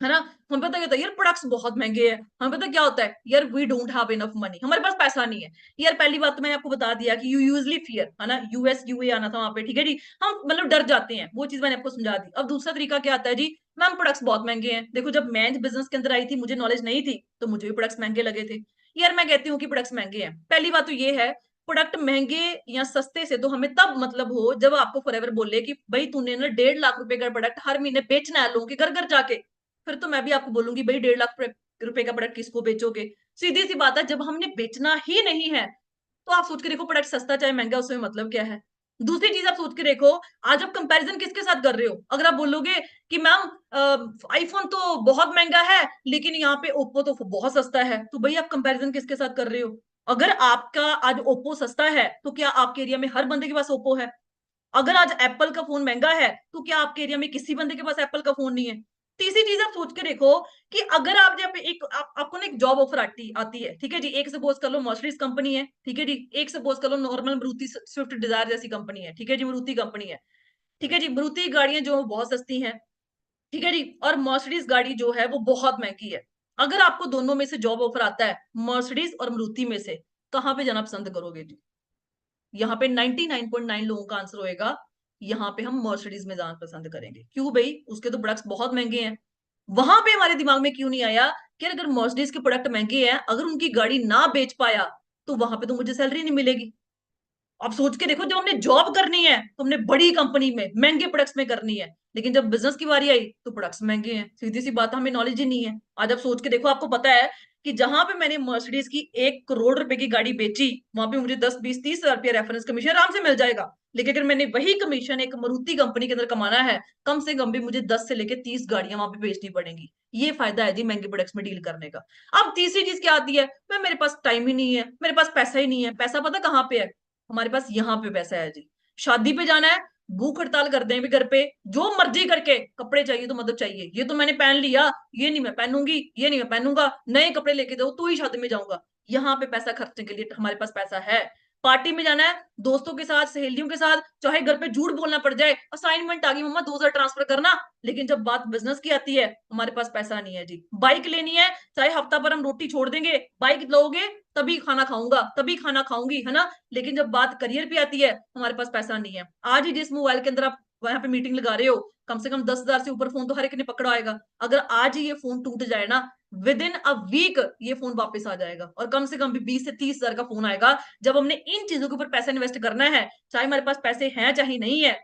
है ना? हमें पता क्या होता है? यार प्रोडक्ट्स बहुत महंगे हैं। हमें पता क्या होता है? यार we don't have enough money, हमारे पास पैसा नहीं है। यार पहली बात तो मैंने आपको बता दिया कि यू यूजली फियर, है ना, यूएस यूए आना था वहां पे, ठीक है जी, हम मतलब डर जाते हैं, वो चीज मैंने आपको समझा दी। अब दूसरा तरीका क्या आता है जी? मैम प्रोडक्ट्स बहुत महंगे हैं। देखो जब मैं बिजनेस के अंदर आई थी, मुझे नॉलेज नहीं थी, तो मुझे भी प्रोडक्ट्स महंगे लगे थे। यार मैं कहती हूँ कि प्रोडक्ट्स महंगे हैं, पहली बात तो ये है, प्रोडक्ट महंगे या सस्ते से तो हमें तब मतलब हो जब आपको फॉरएवर बोले कि भाई तूने ना 1.5 लाख रुपए का प्रोडक्ट हर महीने बेचना है लोगों के घर घर जाके, फिर तो मैं भी आपको बोलूंगी भाई 1.5 लाख रुपए का प्रोडक्ट किसको बेचोगे? सीधी सी बात है, जब हमने बेचना ही नहीं है, तो आप सोच के देखो, प्रोडक्ट सस्ता चाहे महंगा, उसमें मतलब क्या है? दूसरी चीज आप सोच के देखो, आज आप कंपैरिजन किसके साथ कर रहे हो? अगर आप बोलोगे कि मैम आईफोन तो बहुत महंगा है, लेकिन यहाँ पे ओप्पो तो बहुत सस्ता है, तो भाई आप कंपैरिजन किसके साथ कर रहे हो? अगर आपका आज ओप्पो सस्ता है, तो क्या आपके एरिया में हर बंदे के पास ओप्पो है? अगर आज एप्पल का फोन महंगा है, तो क्या आपके एरिया में किसी बंदे के पास एप्पल का फोन नहीं है? तीसरी चीज आप सोच के देखो कि अगर आप जब आपको ना एक जॉब ऑफर आती आती है, ठीक है जी, एक सपोज कर लो मर्सिडीज कंपनी है, ठीक है जी, एक सपोज कर लो नॉर्मल मारुति स्विफ्ट डिजायर जैसी कंपनी है, ठीक है जी, मारुति कंपनी है, ठीक है जी, मारुति गाड़ियां जो बहुत सस्ती हैं, ठीक है जी, और मर्सिडीज गाड़ी जो है वो बहुत महंगी है। अगर आपको दोनों में से जॉब ऑफर आता है, मर्सिडीज और मारुति में से, कहाँ पे जाना पसंद करोगे जी? यहाँ पे 99.9 लोगों का आंसर होएगा, यहाँ पे हम मर्सिडीज में जाना पसंद करेंगे। क्यों भाई, उसके तो प्रोडक्ट्स बहुत महंगे हैं। वहां पे हमारे दिमाग में क्यों नहीं आया कि अगर मर्सिडीज के प्रोडक्ट महंगे हैं, अगर उनकी गाड़ी ना बेच पाया तो वहां पे तो मुझे सैलरी नहीं मिलेगी। आप सोच के देखो, जब हमने जॉब करनी है तो हमने बड़ी कंपनी में महंगे प्रोडक्ट्स में करनी है, लेकिन जब बिजनेस की बारी आई तो प्रोडक्ट्स महंगे हैं। सीधी सी बात है, हमें नॉलेज ही नहीं है। आज आप सोच के देखो, आपको पता है कि जहां पे मैंने मर्सिडीज की 1 करोड़ रुपए की गाड़ी बेची, वहां पे मुझे 10 20 30 हजार रुपया रेफरेंस कमीशन आराम से मिल जाएगा। लेकिन अगर मैंने वही कमीशन एक मारुति कंपनी के अंदर कमाना है, कम से कम भी मुझे 10 से लेके 30 गाड़ियां वहां पे बेचनी पड़ेंगी। ये फायदा है जी महंगे प्रोडक्ट्स में डील करने का। अब तीसरी चीज क्या आती है, मैं मेरे पास टाइम ही नहीं है, मेरे पास पैसा ही नहीं है। पैसा पता कहाँ पे है? हमारे पास यहाँ पे पैसा है जी। शादी पे जाना है, भूख हड़ताल कर दें भी घर पे, जो मर्जी करके कपड़े चाहिए तो मतलब चाहिए, ये तो मैंने पहन लिया, ये नहीं मैं पहनूंगी, ये नहीं मैं पहनूंगा, नए कपड़े लेके दो तो ही शादी में जाऊंगा। यहाँ पे पैसा खर्चने के लिए हमारे पास पैसा है। पार्टी में जाना है दोस्तों के साथ, सहेलियों के साथ, चाहे घर पे झूठ बोलना पड़ जाए, असाइनमेंट आ गई मम्मा 2 हजार ट्रांसफर करना, लेकिन जब बात बिजनेस की आती है हमारे पास पैसा नहीं है जी। बाइक लेनी है, चाहे हफ्ता भर हम रोटी छोड़ देंगे, बाइक लोगे तभी खाना खाऊंगा, तभी खाना खाऊंगी, है ना। लेकिन जब बात करियर पे आती है हमारे पास पैसा नहीं है। आज ही जिस मोबाइल के अंदर आप वहां पे मीटिंग लगा रहे हो, कम से कम 10 हजार से ऊपर फोन तो हर एक ने पकड़ा आएगा। अगर आज ही ये फोन टूट जाए ना, विद इन अ वीक ये फोन वापस आ जाएगा, और कम से कम भी 20 से 30 हजार का फोन आएगा। जब हमने इन चीजों के ऊपर पैसा इन्वेस्ट करना है, चाहे हमारे पास पैसे हैं चाहे नहीं है,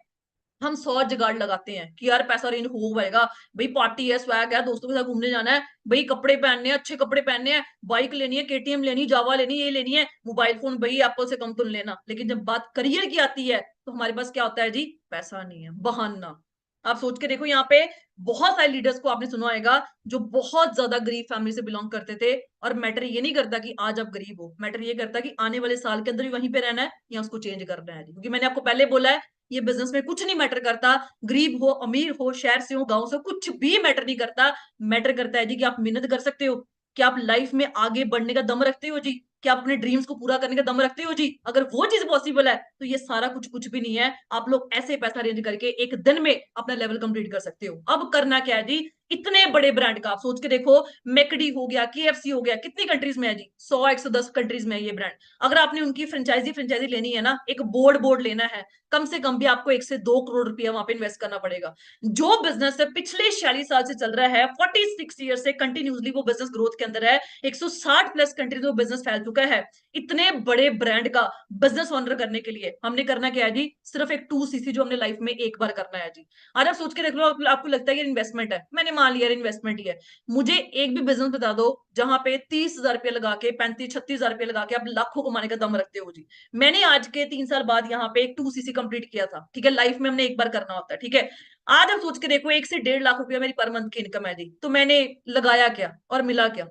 हम 100 जुगाड़ लगाते हैं कि यार पैसा रेंज हो पाएगा। भाई पार्टी है, स्वैग है, दोस्तों के साथ घूमने जाना है, भाई कपड़े पहनने हैं, अच्छे कपड़े पहनने हैं, बाइक लेनी है, केटीएम लेनी, जावा लेनी, ये लेनी है, मोबाइल फोन भाई एप्पल से कम तो नहीं लेना। लेकिन जब बात करियर की आती है तो हमारे पास क्या होता है जी? पैसा नहीं है, बहाना। आप सोच के देखो, यहाँ पे बहुत सारे लीडर्स को आपने सुना होगा जो बहुत ज्यादा गरीब फैमिली से बिलोंग करते थे। और मैटर ये नहीं करता कि आज आप गरीब हो, मैटर ये करता कि आने वाले साल के अंदर भी वहीं पे रहना है या उसको चेंज करना है। क्योंकि मैंने आपको पहले बोला है, ये बिजनेस में कुछ नहीं मैटर करता, गरीब हो अमीर हो, शहर से हो गांव से, कुछ भी मैटर नहीं करता। मैटर करता है जी कि आप मेहनत कर सकते हो, कि आप लाइफ में आगे बढ़ने का दम रखते हो जी, कि आप अपने ड्रीम्स को पूरा करने का दम रखते हो जी। अगर वो चीज पॉसिबल है तो ये सारा कुछ कुछ भी नहीं है। आप लोग ऐसे पैसा अरेंज करके एक दिन में अपना लेवल कंप्लीट कर सकते हो। अब करना क्या है जी? इतने बड़े ब्रांड का आप सोच के देखो, मैकडी हो गया, केएफसी हो गया, कितनी कंट्रीज में है जी? 100 110 कंट्रीज में है ये ब्रांड। अगर आपने उनकी फ्रेंचाइजी फ्रेंचाइजी लेनी है ना, एक बोर्ड बोर्ड लेना है, कम से कम भी आपको 1 से 2 करोड़ रुपया वहां पे इन्वेस्ट करना पड़ेगा। जो बिजनेस है पिछले 46 साल से चल रहा है, 46 ईयर से कंटिन्यूसली वो बिजनेस ग्रोथ के अंदर है, 160 प्लस कंट्रीज में बिजनेस फैल चुका है। इतने बड़े ब्रांड का बिजनेस ऑनर करने के लिए हमने करना क्या है जी? सिर्फ एक 2cc जो हमने लाइफ में एक बार करना है जी। आज आप सोच के देख लो, आपको लगता है कि इन्वेस्टमेंट है, मैंने मान लिया इन्वेस्टमेंट ही है। मुझे एक भी बिजनेस बता दो जहां पे 30 हजार रुपया लगा के, 35 36 हजार रुपया लगा के आप लाखों कमाने का दम रखते हो जी। मैंने आज के 3 साल बाद यहाँ पे एक 2cc कंप्लीट किया था, ठीक है, लाइफ में हमने एक बार करना होता है, ठीक है। आज आप सोच के देखो, 1 से 1.5 लाख रुपया मेरी पर मंथ की इनकम है जी, तो मैंने लगाया क्या और मिला क्या?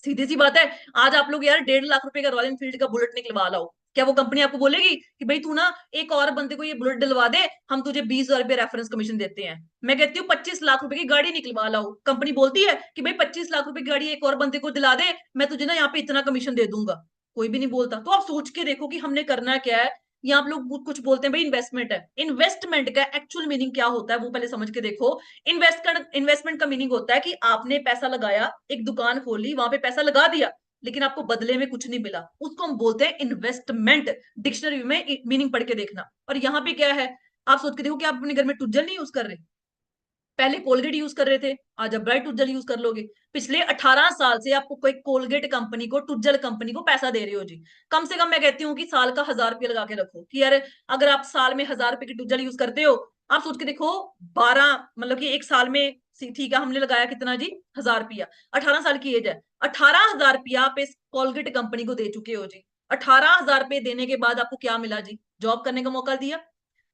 सीधी सी बात है। आज आप लोग यार 1.5 लाख रुपए का रॉयल एनफील्ड का बुलेट निकलवा लाओ, क्या वो कंपनी आपको बोलेगी कि भाई तू ना एक और बंदे को ये बुलेट दिलवा दे, हम तुझे 20 हजार रुपये रेफरेंस कमीशन देते हैं? मैं कहती हूँ 25 लाख रुपए की गाड़ी निकलवा लाओ, कंपनी बोलती है कि भाई 25 लाख रुपए की गाड़ी एक और बंदे को दिला दे, मैं तुझे ना यहाँ पे इतना कमीशन दे दूंगा। कोई भी नहीं बोलता। तो आप सोच के देखो कि हमने करना क्या है। यहाँ आप लोग कुछ बोलते हैं भाई इन्वेस्टमेंट है, इन्वेस्टमेंट का एक्चुअल मीनिंग क्या होता है वो पहले समझ के देखो। इन्वेस्टमेंट का मीनिंग होता है कि आपने पैसा लगाया, एक दुकान खोली, वहां पे पैसा लगा दिया, लेकिन आपको बदले में कुछ नहीं मिला, उसको हम बोलते हैं इन्वेस्टमेंट। डिक्शनरी में मीनिंग पढ़ के देखना। और यहाँ पे क्या है, आप सोच के देखो कि आप अपने घर में टूथजेल नहीं यूज कर रहे, पहले कोलगेट यूज कर रहे थे, आज आप ब्राइट टूथजेल यूज कर लोगे। पिछले 18 साल से आपको कोई कोलगेट कंपनी को, टूथजेल कंपनी को पैसा दे रहे हो जी। कम से कम मैं कहती हूँ कि साल का 1000 रुपया लगा के रखो कि यार अगर आप साल में 1000 रुपए की टूथजेल यूज करते हो, आप सोच के देखो 12 मतलब कि एक साल में, ठीक है हमने लगाया कितना जी? 1000 रुपया। 18 साल की एज है, 18 हजार रुपया आप इस कोलगेट कंपनी को दे चुके हो जी। 18 हजार रुपये देने के बाद आपको क्या मिला जी? जॉब करने का मौका दिया,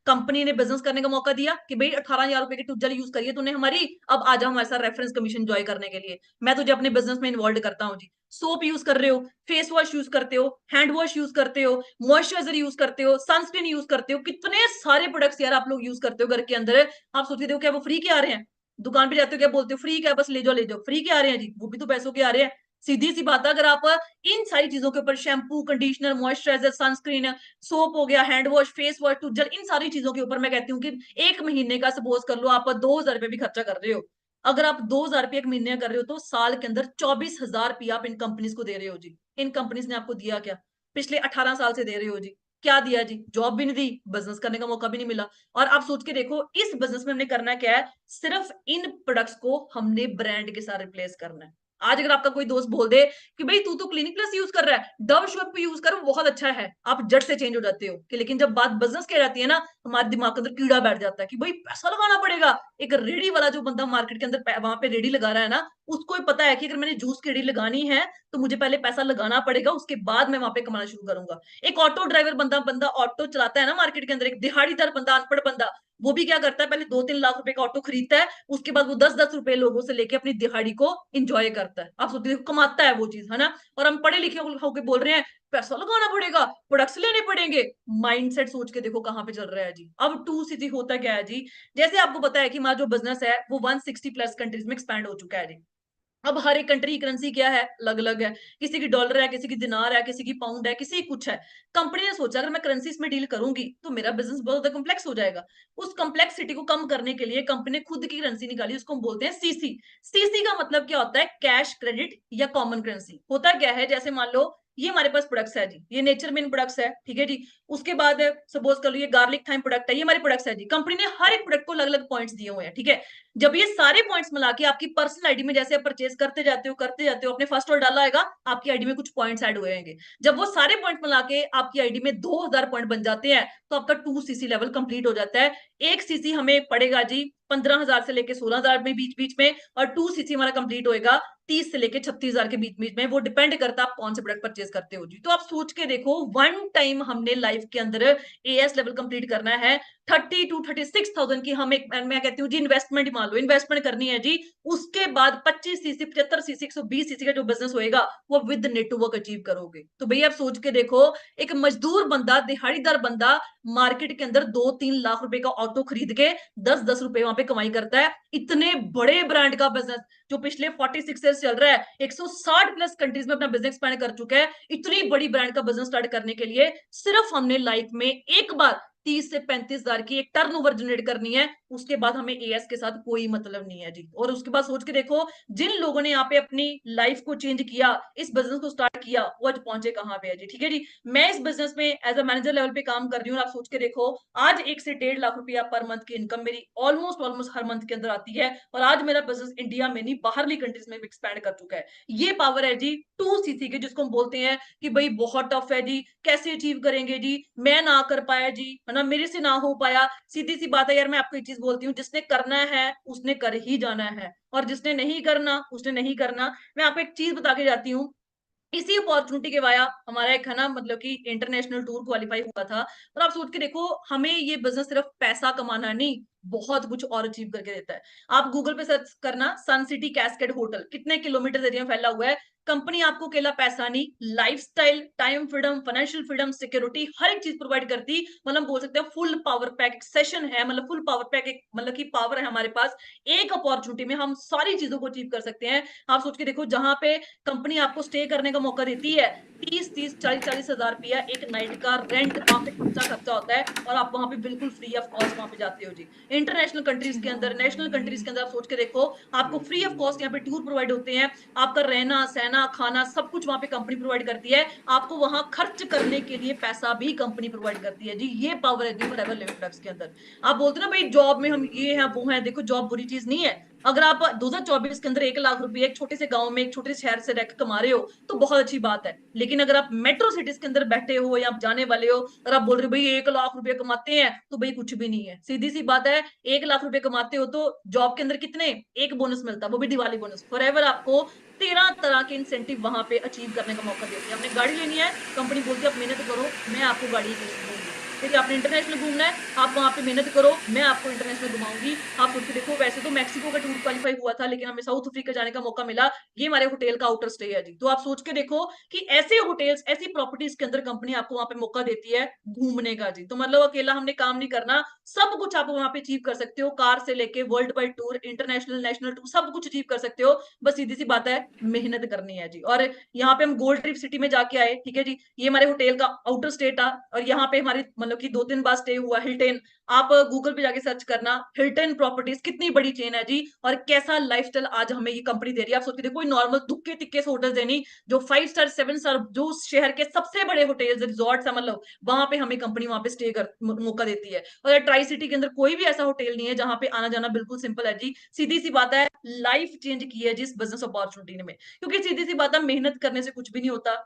कंपनी ने बिजनेस करने का मौका दिया कि भाई 18 हजार रुपए की टूथजेल यूज करिए तूने हमारी, अब आ जाओ हमारे साथ रेफरेंस कमीशन जॉय करने के लिए, मैं तुझे अपने बिजनेस में इन्वॉल्व करता हूँ जी। सोप यूज कर रहे हो, फेस वॉश यूज करते हो, हैंड वॉश यूज करते हो, मॉइस्चराइजर यूज करते हो, सनस्क्रीन यूज करते हो, कितने सारे प्रोडक्ट्स यार आप लोग यूज करते हो घर के अंदर। आप सोचते हो क्या वो फ्री के आ रहे हैं? दुकान पे जाते हो क्या बोलते हो? फ्री क्या, बस ले जाओ ले जाओ, फ्री के आ रहे हैं जी? वो भी तो पैसों के आ रहे हैं। सीधी सी बात है, अगर आप इन सारी चीजों के ऊपर shampoo, conditioner, moisturiser, sunscreen, soap हो गया, हैंड वॉश, फेस वॉश, टूथजेल, इन सारी चीजों के ऊपर मैं कहती हूँ कि एक महीने का सपोज कर लो आप 2000 रुपए भी खर्चा कर रहे हो। अगर आप 2000 रुपये एक महीने का कर रहे हो तो साल के अंदर 24 हजार रुपया आप इन कंपनीज को दे रहे हो जी। इन कंपनीज ने आपको दिया क्या? पिछले 18 साल से दे रहे हो जी। क्या दिया जी? जॉब भी नहीं दी, बिजनेस करने का मौका भी नहीं मिला। और आप सोच के देखो, इस बिजनेस में हमने करना क्या है? सिर्फ इन प्रोडक्ट्स को हमने ब्रांड के साथ रिप्लेस करना है। आज अगर आपका कोई दोस्त बोल दे कि भाई तू तो क्लिनिक प्लस यूज कर रहा है, डव शैम्पू यूज कर, बहुत अच्छा है, आप जट से चेंज हो जाते हो। कि लेकिन जब बात बिजनेस की आ जाती है ना, हमारे दिमाग के अंदर कीड़ा बैठ जाता है कि भाई पैसा लगाना पड़ेगा। एक रेडी वाला जो बंदा मार्केट के अंदर वहां पे रेडी लगा रहा है ना, उसको ही पता है कि अगर मैंने जूस की रेडी लगानी है तो मुझे पहले पैसा लगाना पड़ेगा, उसके बाद मैं वहां पे कमाना शुरू करूंगा। एक ऑटो ड्राइवर बंदा बंदा ऑटो चलाता है ना मार्केट के अंदर, एक दिहाड़ीदार बंदा, अनपढ़ बंदा, वो भी क्या करता है? पहले 2-3 लाख रुपए का ऑटो खरीदता है, उसके बाद वो 10-10 रुपए लोगों से लेके अपनी दिहाड़ी को इंजॉय करता है। आप सोचिए, कमाता है वो चीज, है ना? और हम पढ़े लिखे होके बोल रहे हैं पैसा लगाना पड़ेगा, प्रोडक्ट्स लेने पड़ेंगे। माइंडसेट सोच के देखो कहां पे चल रहा है जी। अब टू सीधी होता क्या है जी? जैसे आपको पता है कि हमारा जो बिजनेस है वो 160 प्लस कंट्रीज में एक्सपैंड हो चुका है जी। अब हर एक कंट्री की करेंसी क्या है? अलग अलग है। किसी की डॉलर है, किसी की दिनार है, किसी की पाउंड है, किसी की कुछ है। कंपनी ने सोचा अगर मैं करेंसीज में डील करूंगी तो मेरा बिजनेस बहुत ज्यादा कॉम्प्लेक्स हो जाएगा। उस कॉम्प्लेक्सिटी को कम करने के लिए कंपनी ने खुद की करेंसी निकाली, उसको हम बोलते हैं सीसी। सीसी का मतलब क्या होता है? कैश, क्रेडिट या कॉमन करेंसी। होता क्या है? जैसे मान लो ये हमारे पास प्रोडक्ट्स है जी, ये नेचर मेन प्रोडक्ट्स है, ठीक है जी। उसके बाद सपोज कर लो ये गार्लिक थाइम प्रोडक्ट है, ये हमारे प्रोडक्ट्स है जी। कंपनी ने हर एक प्रोडक्ट को अलग अलग पॉइंट्स दिए हुए हैं, ठीक है। जब ये सारे पॉइंट्स मिला के आपकी पर्सनल आईडी में जैसे आप परचेज करते जाते हो अपने फर्स्ट ऑर्डर डाला आएगा, आपकी आईडी में कुछ पॉइंट्स ऐड होएंगे। जब वो सारे पॉइंट मिला के आपकी आईडी में 2000 पॉइंट बन जाते हैं तो आपका 2 सीसी लेवल कंप्लीट हो जाता है। एक सीसी हमें पड़ेगा जी 15,000 से लेके 16,000 में बीच बीच में, और 2 सीसी हमारा कंप्लीट होएगा 30 से लेके 36,000 के बीच बीच में। वो डिपेंड करता है आप कौन से प्रोडक्ट परचेज करते हो जी। तो आप सोच के देखो, वन टाइम हमने लाइफ के अंदर एएस लेवल कंप्लीट करना है। 30 to 36,000 की हम एक, मैं कहती हूँ जी इन्वेस्टमेंट मान लो, इन्वेस्टमेंट करनी है जी। उसके बाद 25 सीसी, 75 सीसी, 120 सीसी का जो बिजनेस होएगा वो विद नेटवर्क अचीव करोगे। तो भैया आप सोच के देखो, एक मजदूर बंदा, दिहाड़ीदार बंदा मार्केट के अंदर 2-3 लाख रुपए का ऑटो खरीद के 10-10 रुपए वहां पे कमाई करता है। इतने बड़े ब्रांड का बिजनेस जो पिछले 46 ईयर्स चल रहा है, 160 प्लस कंट्रीज में अपना बिजनेस एक्सपैंड कर चुका है। इतनी बड़ी ब्रांड का बिजनेस स्टार्ट करने के लिए सिर्फ हमने लाइफ में एक बार 30 से 35 हजार की एक टर्नओवर जनरेट करनी है। उसके बाद हमें एएस के साथ कोई मतलब नहीं है जी। और उसके बाद सोच के देखो, जिन लोगों ने यहाँ पे अपनी लाइफ को चेंज किया, इस बिजनेस को स्टार्ट किया, वो आज पहुंचे कहाँ पे है जी। ठीक है जी। मैं इस बिजनेस में एज अ मैनेजर लेवल पे काम कर रही हूँ। आप सोच के देखो, आज 1 से 1.5 लाख रुपया पर मंथ की इनकम मेरी ऑलमोस्ट ऑलमोस्ट हर मंथ के अंदर आती है। और आज मेरा बिजनेस इंडिया में नहीं, बाहरली कंट्रीज में भी एक्सपैंड कर चुका है। ये पावर है जी 2 सीसी की, जिसको हम बोलते हैं कि भाई बहुत टफ है जी, कैसे अचीव करेंगे जी, मैं ना कर पाया जी, है ना, मेरे से ना हो पाया। सीधी सी बात है यार, मैं आपको एक चीज बोलती हूँ, जिसने करना है उसने कर ही जाना है, और जिसने नहीं करना उसने नहीं करना। मैं आपको एक चीज बता के जाती हूँ। इसी अपॉर्चुनिटी के वाया हमारा एक है ना, मतलब कि इंटरनेशनल टूर क्वालिफाई हुआ था। और आप सोच के देखो, हमें ये बिजनेस सिर्फ पैसा कमाना नहीं, बहुत कुछ और अचीव करके देता है। आप गूगल पे सर्च करना, सन सिटी कैस्केड होटल कितने किलोमीटर एरिया में फैला हुआ है। कंपनी आपको अकेला पैसा नहीं, lifestyle, time freedom, financial freedom, security, हर एक चीज प्रोवाइड करती। मतलब बोल सकते हैं फुल पावर पैक एक सेशन है, मतलब फुल पावर पैक एक, मतलब की पावर है हमारे पास। एक अपॉर्चुनिटी में हम सारी चीजों को अचीव कर सकते हैं। आप सोच के देखो, जहां पे कंपनी आपको स्टे करने का मौका देती है, 30-40 हजार रुपया एक नाइट का रेंट वहां पे खर्चा होता है, और आप वहां पे बिल्कुल फ्री ऑफ कॉस्ट वहां पे जाते हो जी। इंटरनेशनल कंट्रीज के अंदर, नेशनल कंट्रीज के अंदर आप सोच के देखो, आपको फ्री ऑफ कॉस्ट यहाँ पे टूर प्रोवाइड होते हैं। आपका रहना सहना खाना सब कुछ वहां पे कंपनी प्रोवाइड करती है। आपको वहां खर्च करने के लिए पैसा भी कंपनी प्रोवाइड करती है जी। ये पावर है जी फॉरएवर लिविंग प्रोडक्ट्स के अंदर। आप बोलते ना भाई जॉब में हम ये है वो है, देखो जॉब बुरी चीज नहीं है। अगर आप 2024 के अंदर 1 लाख रुपए एक छोटे से गांव में, एक छोटे से शहर से रहकर कमा रहे हो तो बहुत अच्छी बात है। लेकिन अगर आप मेट्रो सिटीज के अंदर बैठे हो या आप जाने वाले हो और आप बोल रहे हो भाई 1 लाख रुपए कमाते हैं, तो भाई कुछ भी नहीं है, सीधी सी बात है। 1 लाख रुपए कमाते हो तो जॉब के अंदर कितने, एक बोनस मिलता है, वो भी दिवाली बोनस। फॉरएवर आपको 13 तरह के इंसेंटिव वहां पे अचीव करने का मौका देती है। आपने गाड़ी लेनी है, कंपनी बोलती है आप मेहनत करो, मैं आपको गाड़ी दूंगी। फिर आपने इंटरनेशनल घूमना है, आप वहां पे मेहनत करो, मैं आपको इंटरनेशनल घुमाऊंगी। आप सोच के देखो, वैसे तो मैक्सिको का टूर क्वालिफाई हुआ था, लेकिन हमें साउथ अफ्रीका जाने का मौका मिला। ये हमारे होटल का आउटर स्टे है जी। तो आप सोच के देखो कि ऐसे होटल्स, ऐसी प्रॉपर्टीज के अंदर कंपनी आपको वहां पे मौका देती है घूमने का जी। तो मतलब अकेला हमने काम नहीं करना, सब कुछ आप वहां पे अचीव कर सकते हो। कार से लेके world wide tour, international, national tour, सब कुछ अचीव कर सकते हो। बस सीधी सी बात है, मेहनत करनी है जी। और यहाँ पे हम गोल्ड ट्रिप सिटी में जाके आए, ठीक है जी। ये हमारे होटल का आउटर स्टेट था, और यहाँ पे हमारे मतलब मतलब कि 2-3 बार स्टे हुआ हिल्टन। आप गूगल पे जाके सर्च करना हिल्टन प्रॉपर्टीज, कितनी बड़ी चेन है जी, और कैसा लाइफस्टाइल आज हमें ये कंपनी दे रही है। आप सोच के देखो, कोई नॉर्मल तुक्के तिक्के से होटल देनी, जो 5 स्टार 7 स्टार जो शहर के सबसे बड़े होटल्स रिजॉर्ट है, मतलब वहां पे हमें कंपनी वहां पे स्टे कर मौका देती है। और ट्राई सिटी के अंदर कोई भी ऐसा होटल नहीं है जहां पे आना जाना बिल्कुल सिंपल है जी। सीधी सी बात है, लाइफ चेंज की है जिस बिजनेस अपॉर्चुनिटी में, क्योंकि सीधी सी बात है, मेहनत करने से कुछ भी नहीं होता।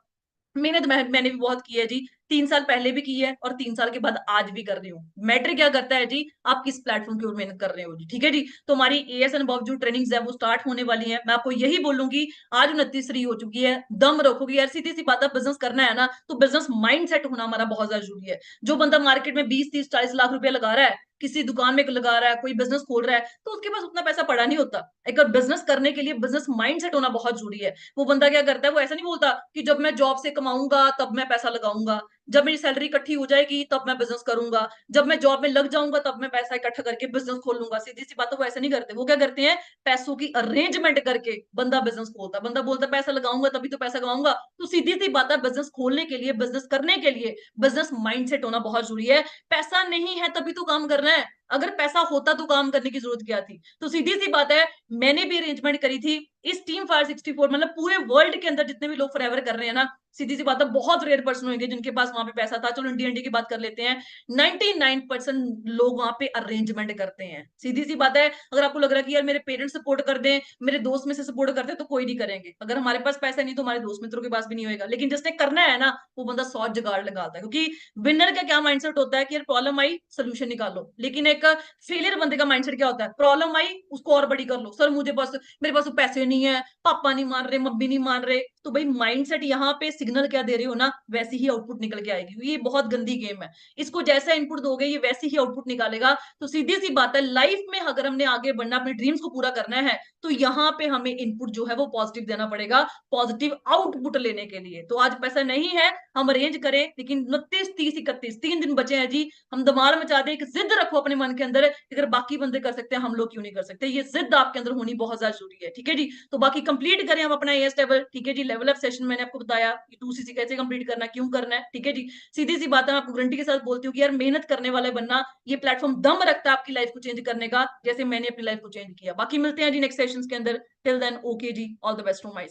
मेहनत मैंने भी बहुत की है जी। 3 साल पहले भी की है और 3 साल के बाद आज भी कर रही हूँ। मैटर क्या करता है जी, आप किस प्लेटफॉर्म की ओर मेहनत कर रहे हो जी। ठीक है जी। तो हमारी एएस एंड अबव जो ट्रेनिंग्स है वो स्टार्ट होने वाली है। मैं आपको यही बोलूंगी, आज 29 हो चुकी है, दम रखोगी यार। सीधी सी बात है, बिजनेस करना है ना तो बिजनेस माइंड सेट होना हमारा बहुत ज्यादा जरूरी है। जो बंदा मार्केट में 20-30-40 लाख रुपया लगा रहा है, किसी दुकान में लगा रहा है, कोई बिजनेस खोल रहा है, तो उसके पास उतना पैसा पड़ा नहीं होता। एक बिजनेस करने के लिए बिजनेस माइंड सेट होना बहुत जरूरी है। वो बंदा क्या करता है, वो ऐसा नहीं बोलता कि जब मैं जॉब से कमाऊंगा तब मैं पैसा लगाऊंगा, जब मेरी सैलरी इकट्ठी हो जाएगी तब मैं बिजनेस करूंगा, जब मैं जॉब में लग जाऊंगा तब मैं पैसा इकट्ठा करके बिजनेस खोलूंगा। सीधी सी बात है, वो ऐसा नहीं करते। वो क्या करते हैं, पैसों की अरेंजमेंट करके बंदा बिजनेस खोलता है। बंदा बोलता है पैसा लगाऊंगा तभी तो पैसा कमाऊंगा। तो सीधी सी बात है, बिजनेस खोलने के लिए, बिजनेस करने के लिए बिजनेस माइंडसेट होना बहुत जरूरी है। पैसा नहीं है तभी तो काम करना है। अगर पैसा होता तो काम करने की जरूरत क्या थी। तो सीधी सी बात है, मैंने भी अरेंजमेंट करी थी इस टीम फायर 64, मतलब पूरे वर्ल्ड के अंदर जितने भी लोग फॉरएवर कर रहे हैं ना, सीधी सी बात है, बहुत रेयर पर्सन होंगे जिनके पास वहां पे पैसा था। चलो इंडिया इंडिया की बात कर लेते हैं, 99% लोग वहां पे अरेंजमेंट करते हैं। सीधी सी बात है, अगर आपको लग रहा है कि यार मेरे पेरेंट्स सपोर्ट कर दें, मेरे दोस्त में से सपोर्ट करते हैं, तो कोई नहीं करेंगे। अगर हमारे पास पैसा नहीं तो हमारे दोस्त मित्रों के पास भी नहीं होगा। लेकिन जिसने करना है ना, वो बंदा 100 जुगाड़ लगाता है। क्योंकि विनर का क्या माइंडसेट होता है कि यार प्रॉब्लम आई सोल्यूशन निकालो। लेकिन एक फेलियर बंदे का माइंडसेट क्या होता है, प्रॉब्लम आई उसको और बड़ी कर लो। सर मुझे बस, मेरे पास तो पैसे नहीं है, पापा नहीं मान रहे, मम्मी नहीं मान रहे। तो भाई माइंडसेट यहाँ पे सिग्नल क्या दे रहे हो ना, वैसी ही आउटपुट निकल के आएगी। ये बहुत गंदी गेम है। इसको जैसा इनपुट दोगे ये वैसी ही आउटपुट निकालेगा। तो सीधी सी बात है, लाइफ में अगर हमने आगे बढ़ना, अपने ड्रीम्स को पूरा करना है, तो यहाँ पे हमें इनपुट जो है वो पॉजिटिव देना पड़ेगा, पॉजिटिव आउटपुट लेने के लिए। तो आज पैसा नहीं है, हम अरेंज करें। लेकिन 29, 30, 31 3 दिन बचे हैं जी। हम धमाल मचा दे, एक जिद रखो अपने मन के अंदर, अगर बाकी बंदे कर सकते हैं हम लोग क्यों नहीं कर सकते। ये जिद आपके अंदर होनी बहुत ज्यादा जरूरी है। ठीक है जी। तो बाकी कंप्लीट करें हम अपना एएस लेवल। ठीक है जी। लेवल अप सेशन मैंने आपको बताया कि 2सीसी कैसे कंप्लीट करना है, क्यों करना है। ठीक है जी। सीधी सी बात है, मैं आपको गारंटी के साथ बोलती हूँ कि यार मेहनत करने वाले बनना, ये प्लेटफॉर्म दम रखता है आपकी लाइफ को चेंज करने का, जैसे मैंने अपनी लाइफ को चेंज किया। बाकी मिलते हैं जी नेक्स्ट सेशन के अंदर। टिल देन ओके जी, all the best from my